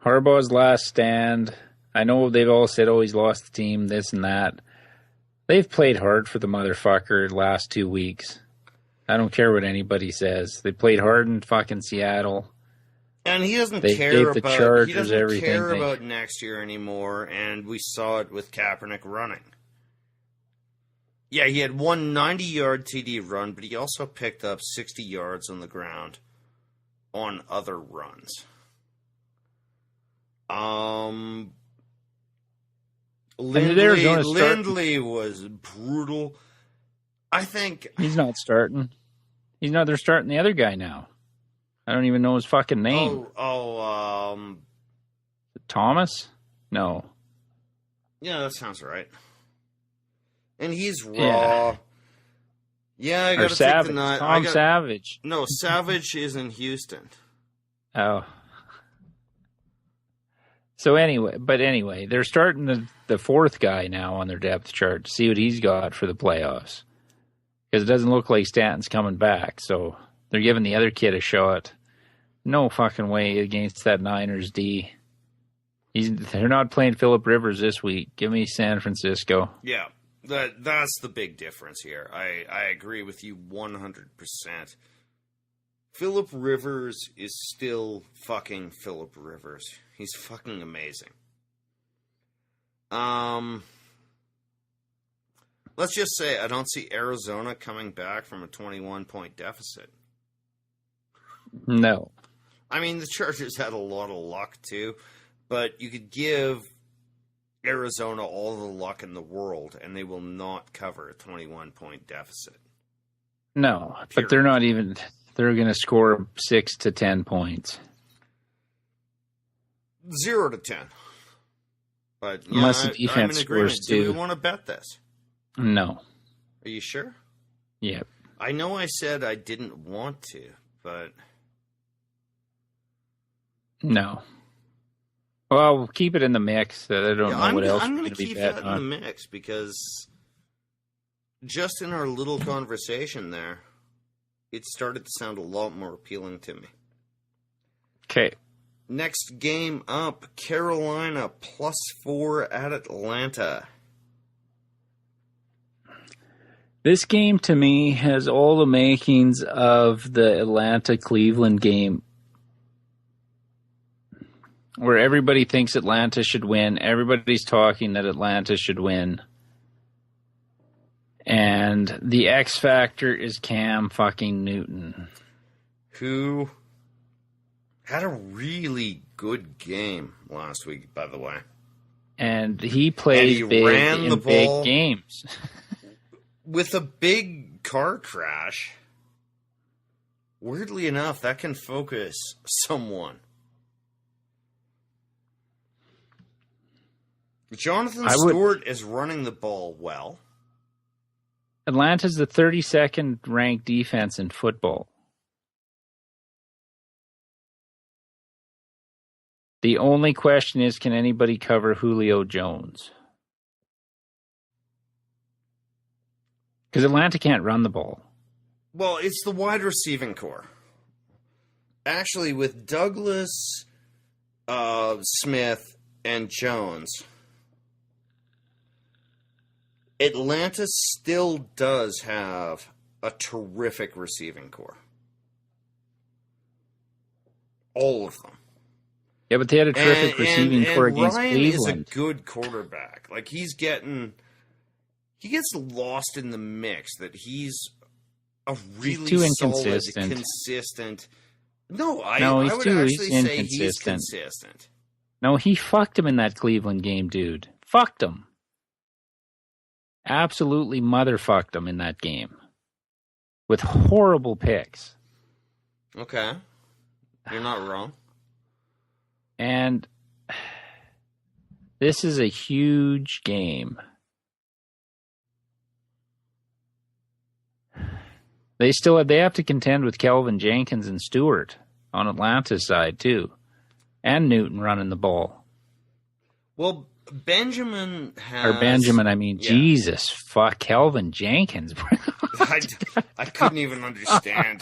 Harbaugh's last stand. I know they've all said, oh, he's lost the team, this and that. They've played hard for the motherfucker the last 2 weeks. I don't care what anybody says. They played hard in fucking Seattle. And he doesn't They care gave the about Chargers he doesn't everything care they- about next year anymore, and we saw it with Kaepernick running. Yeah, he had one 90-yard TD run, but he also picked up 60 yards on the ground on other runs. Lindley was brutal. I think he's not starting. They're starting the other guy now. I don't even know his fucking name. Thomas? No. Yeah, that sounds right. And he's raw. Yeah, I gotta take the night. Tom Savage. No, Savage is in Houston. Oh. So anyway, they're starting the fourth guy now on their depth chart to see what he's got for the playoffs. Because it doesn't look like Stanton's coming back, so they're giving the other kid a shot. No fucking way against that Niners D. They're not playing Phillip Rivers this week. Give me San Francisco. Yeah, that's the big difference here. I agree with you 100%. Phillip Rivers is still fucking Phillip Rivers. He's fucking amazing. Let's just say I don't see Arizona coming back from a 21-point deficit. No. I mean, the Chargers had a lot of luck, too. But you could give Arizona all the luck in the world, and they will not cover a 21-point deficit. No, Period. but they're not even... They're going to score 6 to 10 points. 0 to 10. But yeah, Unless the defense I'm in agreement. scores Do we too. want to bet this? No. Are you sure? Yep. I know I said I didn't want to, but... No. Well, we'll keep it in the mix. I don't know what else I'm we're going to be keep betting that in on. the mix because just in our little conversation there, it started to sound a lot more appealing to me. Okay. Next game up, Carolina +4 at Atlanta. This game, to me, has all the makings of the Atlanta-Cleveland game, where everybody thinks Atlanta should win. Everybody's talking that Atlanta should win. And the X factor is Cam fucking Newton, Who had a really good game last week, by the way. and he plays And he ran big the in big ball. games. With a big car crash, weirdly enough, that can focus someone. Jonathan Stewart is running the ball well. Atlanta's the 32nd ranked defense in football. The only question is, can anybody cover Julio Jones? Because Atlanta can't run the ball. Well, it's the wide receiving core. Actually, with Douglas, Smith, and Jones, Atlanta still does have a terrific receiving core. All of them. Yeah, but they had a terrific receiving core against Ryan Cleveland. is a good quarterback. Like, he gets lost in the mix that he's a really too solid, inconsistent. consistent. No, I he's would too actually say he's inconsistent. consistent. No, he fucked him in that Cleveland game, dude. Fucked him. Absolutely motherfucked him in that game. With horrible picks. Okay. You're not wrong. And this is a huge game. They have to contend with Kelvin Jenkins and Stewart. on Atlanta's side, too. And Newton running the ball. Well, Benjamin has... Or Benjamin, I mean, yeah. Jesus, fuck, Kelvin Jenkins. I couldn't even understand.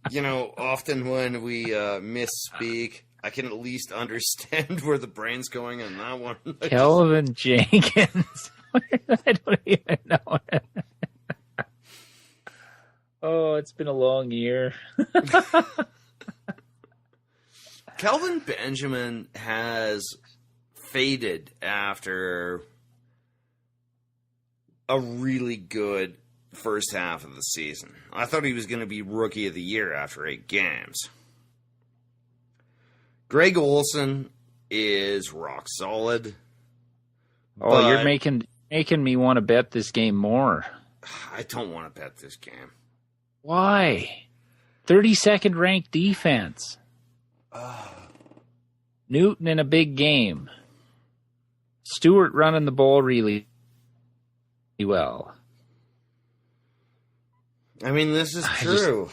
You know, often when we misspeak, I can at least understand where the brain's going on that one. Kelvin Jenkins. I don't even know it. Oh, it's been a long year. Kelvin Benjamin has faded after a really good first half of the season. I thought he was going to be Rookie of the Year after 8 games. Greg Olson is rock solid. Oh, you're making me want to bet this game more. I don't want to bet this game. Why? 32nd ranked defense. Newton in a big game. Stewart running the ball really well. I mean, this is true.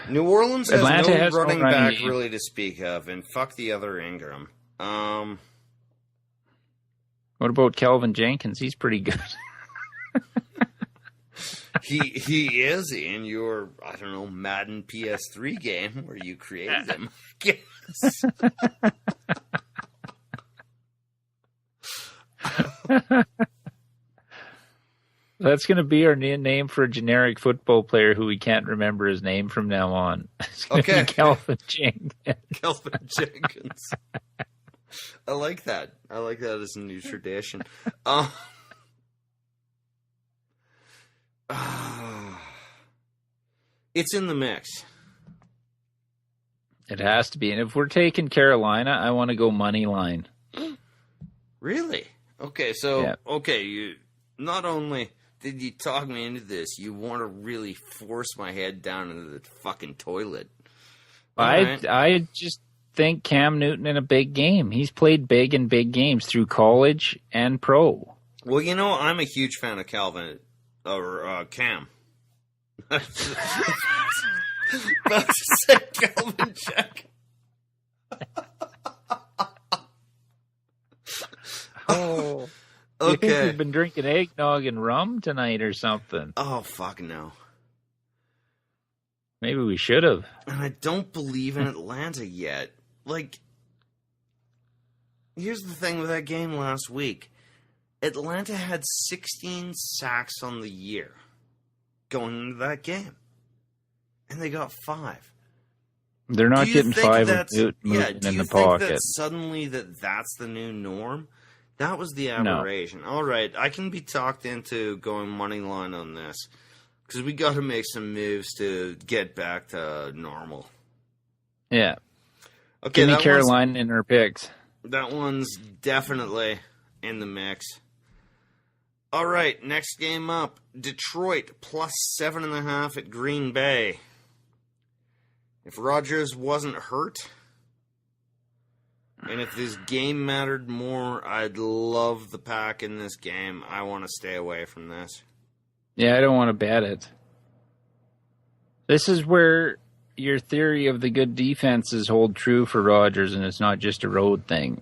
New Orleans has Atlanta no has running no running back game. really to speak of, and fuck the other Ingram. What about Kelvin Jenkins? He's pretty good. He is in your, I don't know, Madden PS3 game where you created him. Yes. That's going to be our name for a generic football player who we can't remember his name from now on. It's going to be Kelvin Jenkins. Kelvin Jenkins. I like that. I like that as a new tradition. It's in the mix. It has to be. And if we're taking Carolina, I want to go money line. Really? Okay, so, Yeah. okay, you not only did you talk me into this, you want to really force my head down into the fucking toilet. I just think Cam Newton in a big game. He's played big in big games through college and pro. Well, you know, I'm a huge fan of Cam. About to say Kelvin Jenkins. Oh, okay. You think we've been drinking eggnog and rum tonight or something? Oh, fuck no. Maybe we should have. And I don't believe in Atlanta yet. Like, here's the thing with that game last week. Atlanta had 16 sacks on the year going into that game. And they got 5. They're not getting 5 with Newton moving do in you the think pocket. that suddenly that's the new norm? That was the aberration. No. All right, I can be talked into going money line on this because we got to make some moves to get back to normal. Yeah. Okay, give me Carolina in her picks. That one's definitely in the mix. All right, next game up. Detroit plus 7.5 at Green Bay. If Rodgers wasn't hurt, and if this game mattered more, I'd love the Pack in this game. I want to stay away from this. Yeah, I don't want to bet it. This is where your theory of the good defenses hold true for Rodgers, and it's not just a road thing.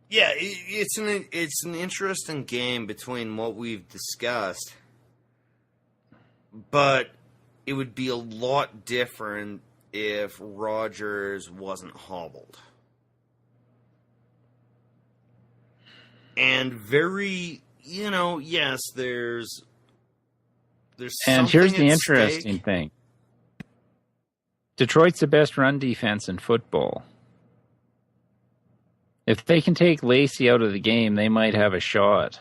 Yeah, it's an interesting game between what we've discussed, but it would be a lot different if Rodgers wasn't hobbled. And very, yes, there's and here's the at interesting stake. thing. Detroit's the best run defense in football. If they can take Lacey out of the game, they might have a shot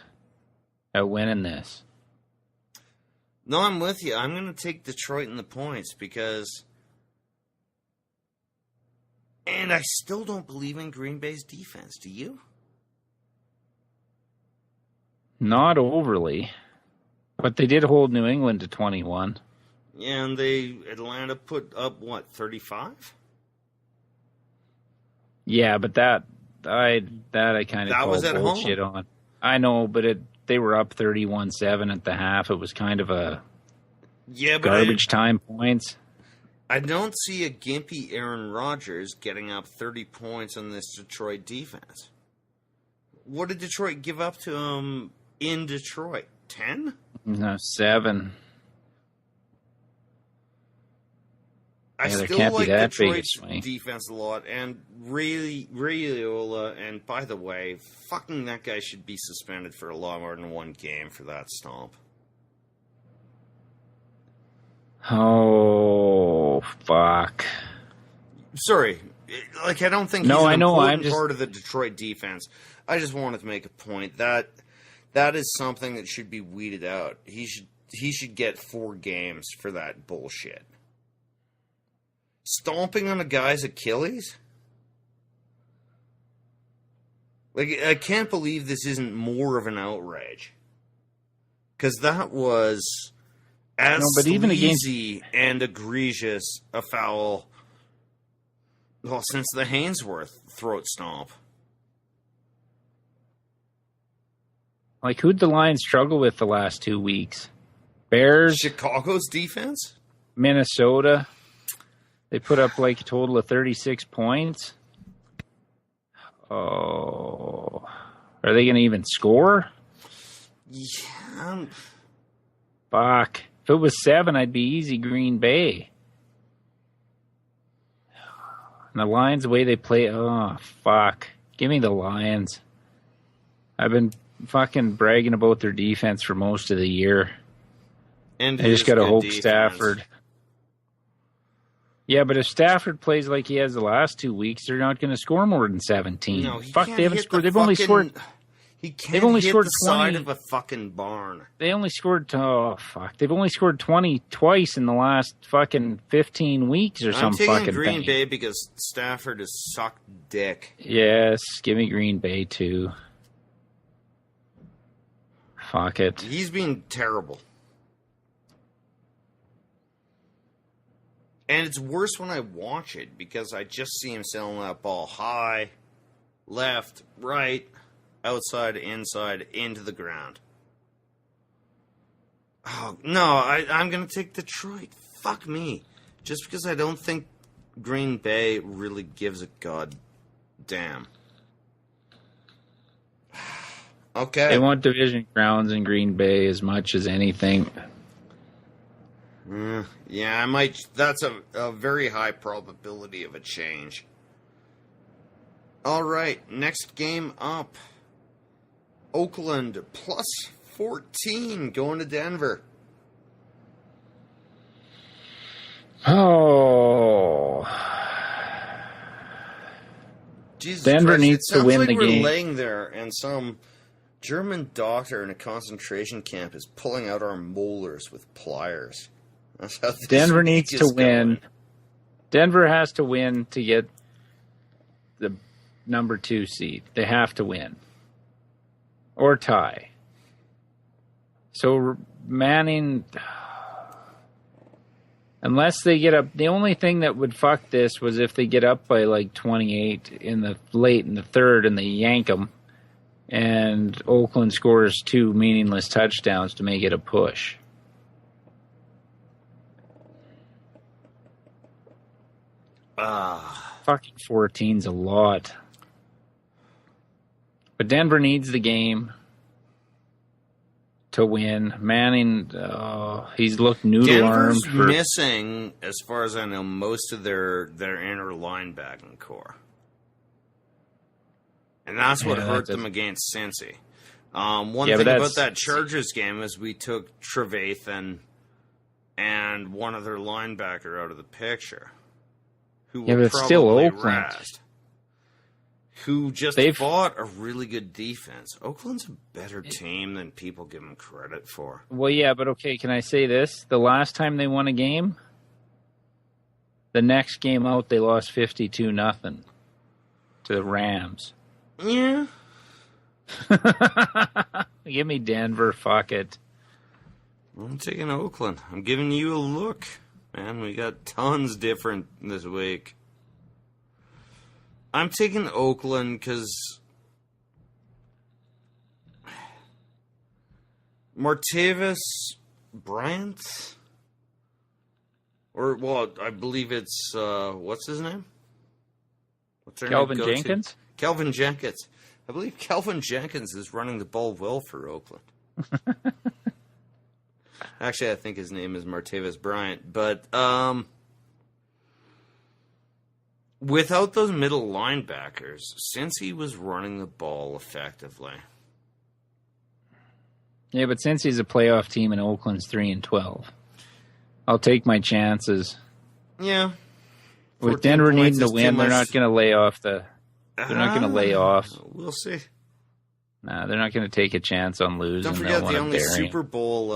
at winning this. No, I'm with you. I'm going to take Detroit in the points because... And I still don't believe in Green Bay's defense. Do you? Not overly. But they did hold New England to 21. Yeah, and Atlanta put up, 35? Yeah, but that I kind of was call at bullshit home. on. I know, but they were up 31-7 at the half. It was kind of a Yeah, but garbage time points. I don't see a gimpy Aaron Rodgers getting up 30 points on this Detroit defense. What did Detroit give up to him in Detroit? 10? No, 7. I Yeah, there still can't be like that big a Detroit's swing. defense a lot, and Ray Liotta, and by the way, fucking that guy should be suspended for a lot more than one game for that stomp. Oh, fuck. Sorry, I don't think No, he's I an know, important part of the Detroit defense. I just wanted to make a point that is something that should be weeded out. He should get 4 games for that bullshit. Stomping on a guy's Achilles? Like, I can't believe this isn't more of an outrage. Because that was as even sleazy and egregious a foul, well, since the Hainsworth throat stomp. Like, who'd the Lions struggle with the last 2 weeks? Bears? Chicago's defense? Minnesota? They put up like a total of 36 points. Oh. Are they going to even score? Yeah. Fuck. If it was 7, I'd be easy Green Bay. And the Lions, the way they play, oh, fuck. Give me the Lions. I've been fucking bragging about their defense for most of the year. And I just got to hope defense. Stafford. Yeah, but if Stafford plays like he has the last 2 weeks, they're not going to score more than 17. No, he Fuck, can't they haven't hit scored. the They've only scored. He can't They've only hit scored the 20. side of a fucking barn. They only scored. Oh fuck! They've only scored 20 twice in the last fucking 15 weeks or some I'm taking fucking Green thing. Bay because Stafford has sucked dick. Yes, give me Green Bay too. Fuck it. He's been terrible. And it's worse when I watch it because I just see him selling that ball high, left, right, outside, inside, into the ground. Oh, no, I'm going to take Detroit. Fuck me. Just because I don't think Green Bay really gives a goddamn. Okay. They want division crowns in Green Bay as much as anything. Yeah, I might. That's a very high probability of a change. All right, next game up. Oakland plus 14 going to Denver. Oh. Jesus Denver Christ, needs to win like the we're game. laying there and some German doctor in a concentration camp is pulling out our molars with pliers. That's how this Denver week needs is to win. going. Denver has to win to get the number 2 seed. They have to win. Or tie. So Manning, unless they get up, the only thing that would fuck this was if they get up by like 28 in the late in the third and they yank them, and Oakland scores 2 meaningless touchdowns to make it a push. Fucking 14's a lot. But Denver needs the game to win. Manning, he's looked noodle-armed. Denver's missing, as far as I know, most of their inner linebacking core. And that's what hurt them against Cincy. One thing about that Chargers game is we took Trevathan and one other linebacker out of the picture. Who Yeah, will but it's still probably Oakland. rest. Who just fought a really good defense. Oakland's a better team than people give them credit for. Well, yeah, but okay, can I say this? The last time they won a game, the next game out, they lost 52-0 to the Rams. Yeah. Give me Denver, fuck it. I'm taking Oakland. I'm giving you a look. Man, we got tons different this week. I'm taking Oakland because Martavis Bryant Or, well, I believe it's, what's his name? What's their Kelvin name? Jenkins? Kelvin Jenkins. I believe Kelvin Jenkins is running the ball well for Oakland. Actually, I think his name is Martavis Bryant. But without those middle linebackers, since he was running the ball effectively. Yeah, but since he's a playoff team and Oakland's 3-12, I'll take my chances. Yeah. With Denver needing to win, they're not going to lay off They're not going to lay off. We'll see. Nah, they're not going to take a chance on losing. Don't forget the only Super Bowl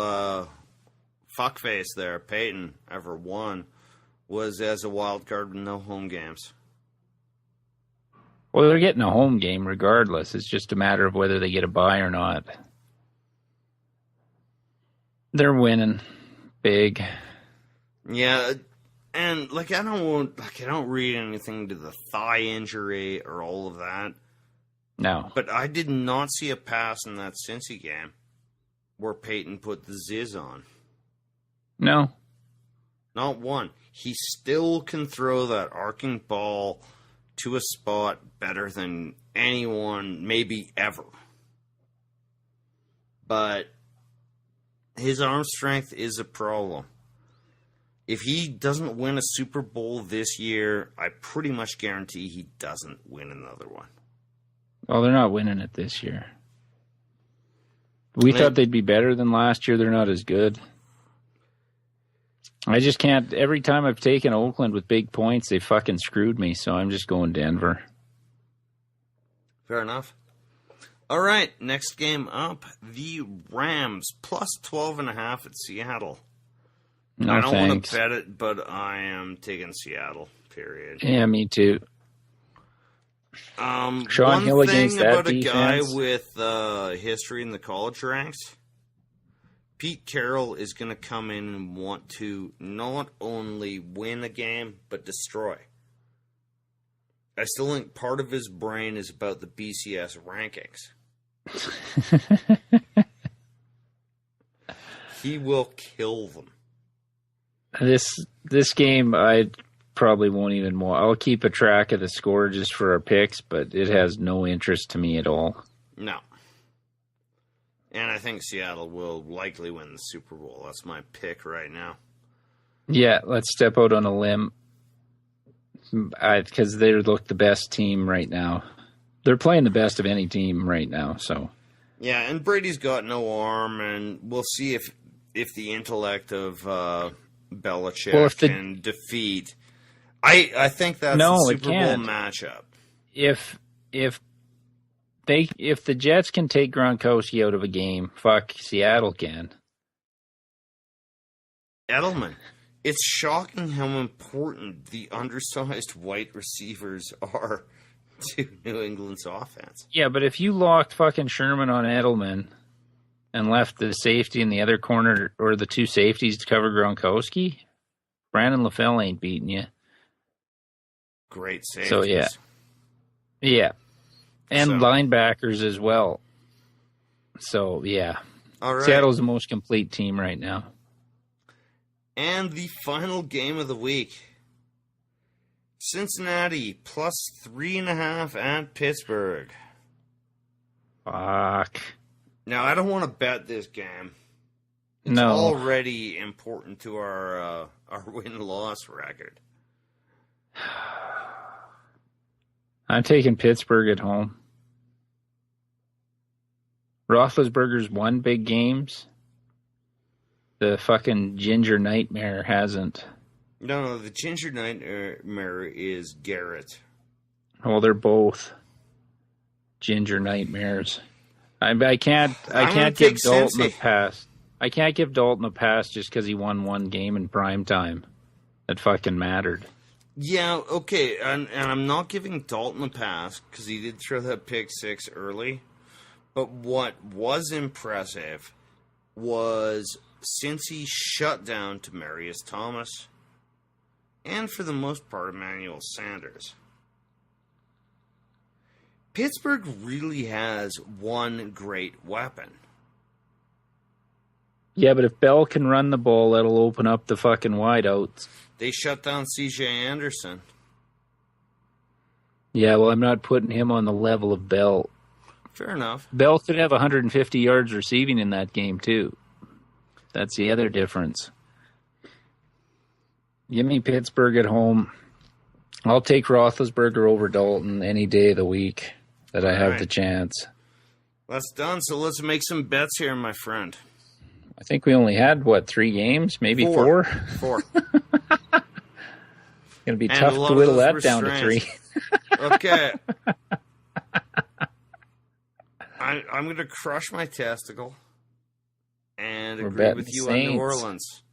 fuckface there, Peyton, ever won, was as a wild card with no home games. Well, they're getting a home game regardless. It's just a matter of whether they get a bye or not. They're winning big. Yeah, and I don't read anything to the thigh injury or all of that. No. But I did not see a pass in that Cincy game where Peyton put the Ziz on. No. Not one. He still can throw that arcing ball to a spot better than anyone, maybe ever. But his arm strength is a problem. If he doesn't win a Super Bowl this year, I pretty much guarantee he doesn't win another one. Well, they're not winning it this year. We thought they'd be better than last year. They're not as good. I just can't. Every time I've taken Oakland with big points, they fucking screwed me, so I'm just going Denver. Fair enough. All right, next game up, the Rams, plus 12.5 at Seattle. No, I don't thanks. want to bet it, but I am taking Seattle, period. Yeah, me too. Sean Hill against that about defense. A guy with history in the college ranks, Pete Carroll is going to come in and want to not only win a game, but destroy. I still think part of his brain is about the BCS rankings. He will kill them. This game, I probably won't even watch. I'll keep a track of the score just for our picks, but it has no interest to me at all. No. And I think Seattle will likely win the Super Bowl. That's my pick right now. Yeah, let's step out on a limb. Because they look the best team right now. They're playing the best of any team right now, so. Yeah, and Brady's got no arm, and we'll see if the intellect of Belichick can defeat. I think that's the Super Bowl matchup. If the Jets can take Gronkowski out of a game, fuck, Seattle can. Edelman. It's shocking how important the undersized white receivers are to New England's offense. Yeah, but if you locked fucking Sherman on Edelman and left the safety in the other corner or the two safeties to cover Gronkowski, Brandon LaFell ain't beating you. Great safeties. So, yeah. Yeah. And linebackers as well. So, yeah. All right. Seattle's the most complete team right now. And the final game of the week. Cincinnati plus 3.5 at Pittsburgh. Fuck. Now, I don't want to bet this game. It's no. already important to our win-loss record. I'm taking Pittsburgh at home. Roethlisberger's won big games. The fucking Ginger Nightmare hasn't. No, the Ginger Nightmare is Garrett. Well, they're both Ginger Nightmares. I can't give Dalton a pass. I can't give Dalton a pass just because he won one game in prime time. That fucking mattered. Yeah, okay, and I'm not giving Dalton a pass because he did throw that pick six early. But what was impressive was since he shut down Demaryius Thomas and for the most part Emmanuel Sanders, Pittsburgh really has one great weapon. Yeah, but if Bell can run the ball, that'll open up the fucking wideouts. They shut down C.J. Anderson. Yeah, well, I'm not putting him on the level of Bell. Fair enough. Bell could have 150 yards receiving in that game, too. That's the other difference. Give me Pittsburgh at home. I'll take Roethlisberger over Dalton any day of the week that I have the chance. That's done, so let's make some bets here, my friend. I think we only had, 3 games? Maybe 4? 4. Going to be tough to whittle that down to 3. Okay. I'm going to crush my testicle and agree with you on New Orleans.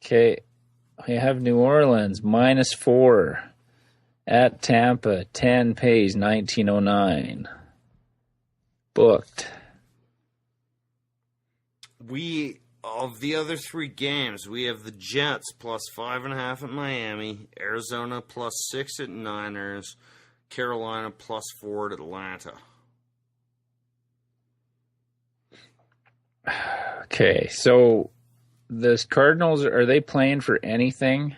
Okay. We have New Orleans, -4. At Tampa, 10 pays, 1909. Booked. Of the other 3 games, we have the Jets +5.5 at Miami, Arizona +6 at Niners, Carolina +4 at Atlanta. Okay, so the Cardinals, are they playing for anything?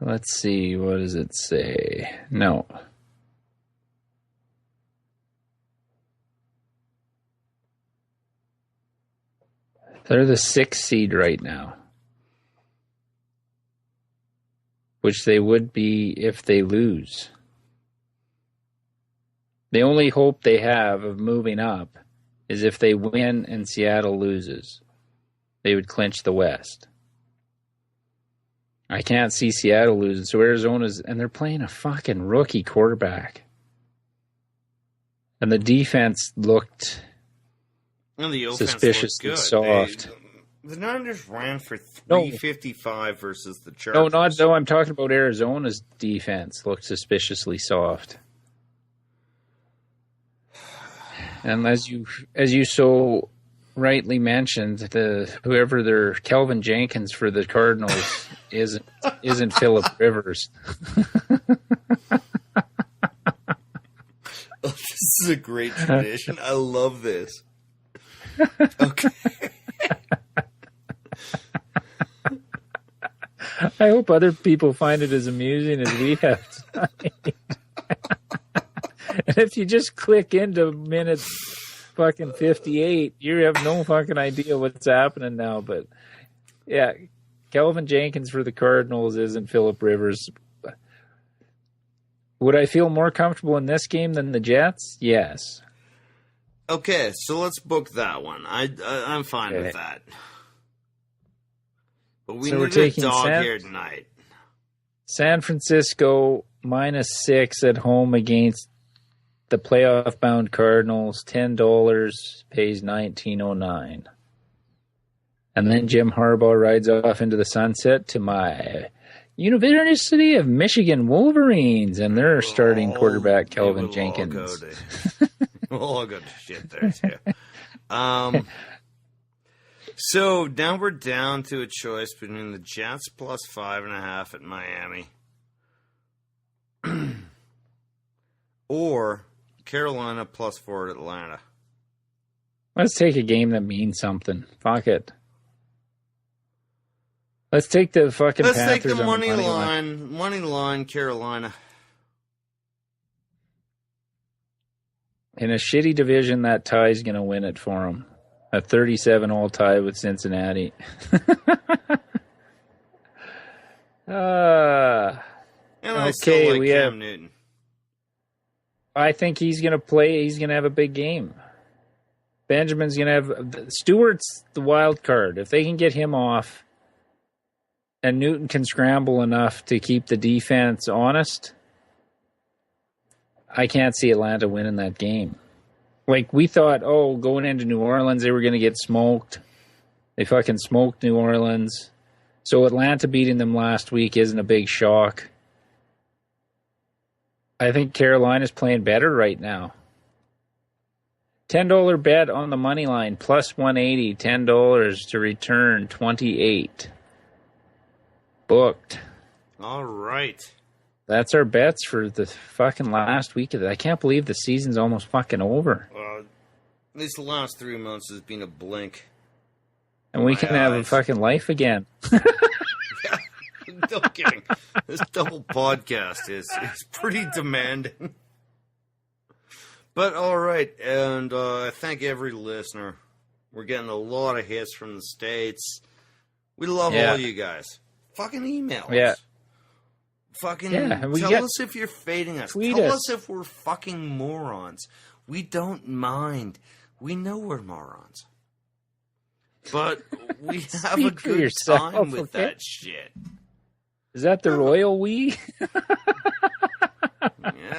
Let's see, what does it say? No. They're the 6th seed right now, which they would be if they lose. The only hope they have of moving up is if they win and Seattle loses. They would clinch the West. I can't see Seattle losing, so Arizona's... And they're playing a fucking rookie quarterback. And the defense looked suspiciously soft. The Niners ran for 355 versus the Chargers. No, I'm talking about Arizona's defense looked suspiciously soft. And as you so rightly mentioned, whoever their Kelvin Jenkins for the Cardinals isn't Phillip Rivers. Oh, this is a great tradition. I love this. Okay. I hope other people find it as amusing as we have tonight. And if you just click into minute fucking 58, you have no fucking idea what's happening now. But yeah, Kelvin Jenkins for the Cardinals isn't Phillip Rivers. Would I feel more comfortable in this game than the Jets? Yes. Okay, so let's book that one. I'm fine with that. But we need a dog here tonight. San Francisco -6 at home against the playoff-bound Cardinals. $10 pays $19.09. And then Jim Harbaugh rides off into the sunset to my University of Michigan Wolverines, and their starting quarterback, Kelvin Jenkins. We'll all go to shit there, too. So now we're down to a choice between the Jets +5.5 at Miami or Carolina +4 at Atlanta. Let's take a game that means something. Fuck it. Let's take the fucking Panthers. Let's take the money line. Money line, Carolina. In a shitty division, that tie's going to win it for them. A 37-all tie with Cincinnati. Okay, we have Newton. I think he's going to play. He's going to have a big game. Benjamin's going to have... Stewart's the wild card. If they can get him off and Newton can scramble enough to keep the defense honest, I can't see Atlanta winning that game. Like, we thought, going into New Orleans, they were going to get smoked. They fucking smoked New Orleans. So Atlanta beating them last week isn't a big shock. I think Carolina's playing better right now. $10 bet on the money line, +180, $10 to return 28. Booked. All right. That's our bets for the fucking last week of it. I can't believe the season's almost fucking over. These last 3 months has been a blink. And we can have a fucking life again. Yeah, no kidding. This double podcast is pretty demanding. But all right, and I thank every listener. We're getting a lot of hits from the States. We love all you guys. Fucking email us. Yeah. Fucking tell us if you're fading us. Tweet Tell us us if we're fucking morons. We don't mind. We know we're morons. But we have a good time with that shit. Is that the royal we? Yeah,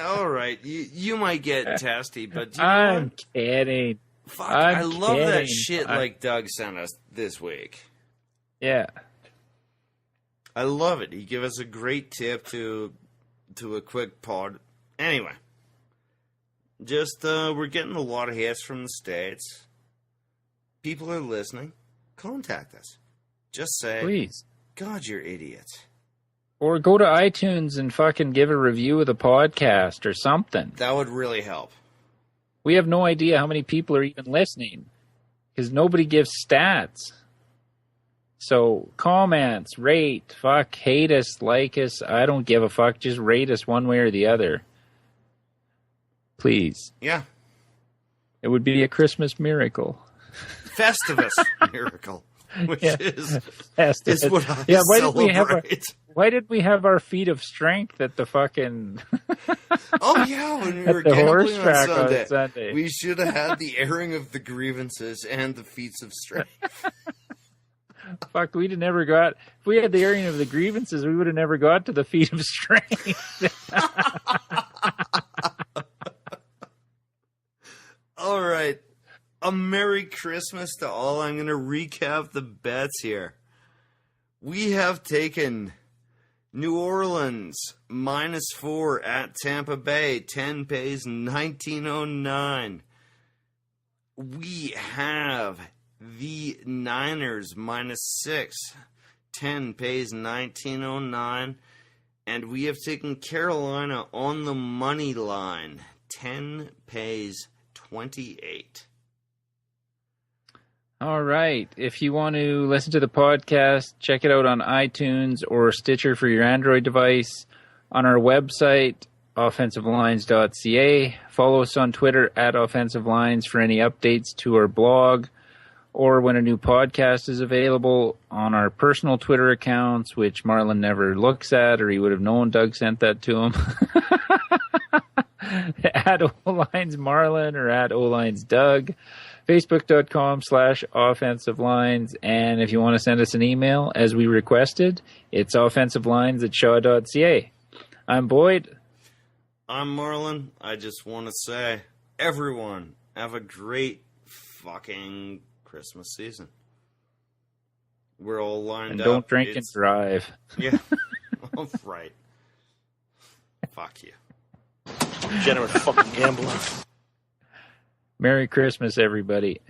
all right. You might get testy, but I'm kidding. Fuck, I love that shit like Doug sent us this week. Yeah. I love it. He gave us a great tip to a quick pod. Anyway. Just, we're getting a lot of hits from the States. People are listening. Contact us. Just say, please. God, you're idiots. Or go to iTunes and fucking give a review of the podcast or something. That would really help. We have no idea how many people are even listening because nobody gives stats. So comments, rate, fuck, hate us, like us. I don't give a fuck. Just rate us one way or the other. Please. Yeah. It would be a Christmas miracle. Festivus miracle. Which is what I celebrate. Why did we have our feat of strength at the fucking... Oh, yeah, when we were gambling on Sunday. We should have had the airing of the grievances and the feats of strength. Fuck, we'd have never got... If we had the airing of the grievances, we would have never got to the feat of strength. All right. A Merry Christmas to all. I'm going to recap the bets here. We have taken New Orleans -4 at Tampa Bay. 10 pays 1909. We have the Niners -6. 10 pays 1909. And we have taken Carolina on the money line. 10 pays 28. All right. If you want to listen to the podcast, check it out on iTunes or Stitcher for your Android device. On our website, offensivelines.ca. Follow us on Twitter at offensivelines for any updates to our blog or when a new podcast is available on our personal Twitter accounts, which Marlon never looks at, or he would have known Doug sent that to him. At O-Lines Marlon or at O-Lines Doug. Facebook.com/offensive lines. And if you want to send us an email, as we requested, it's offensivelines@shaw.ca. I'm Boyd. I'm Marlon. I just want to say, everyone, have a great fucking Christmas season. We're all lined and up. Don't drink and drive. Yeah. All right. Fuck you. Degenerate fucking gambler. Merry Christmas, everybody.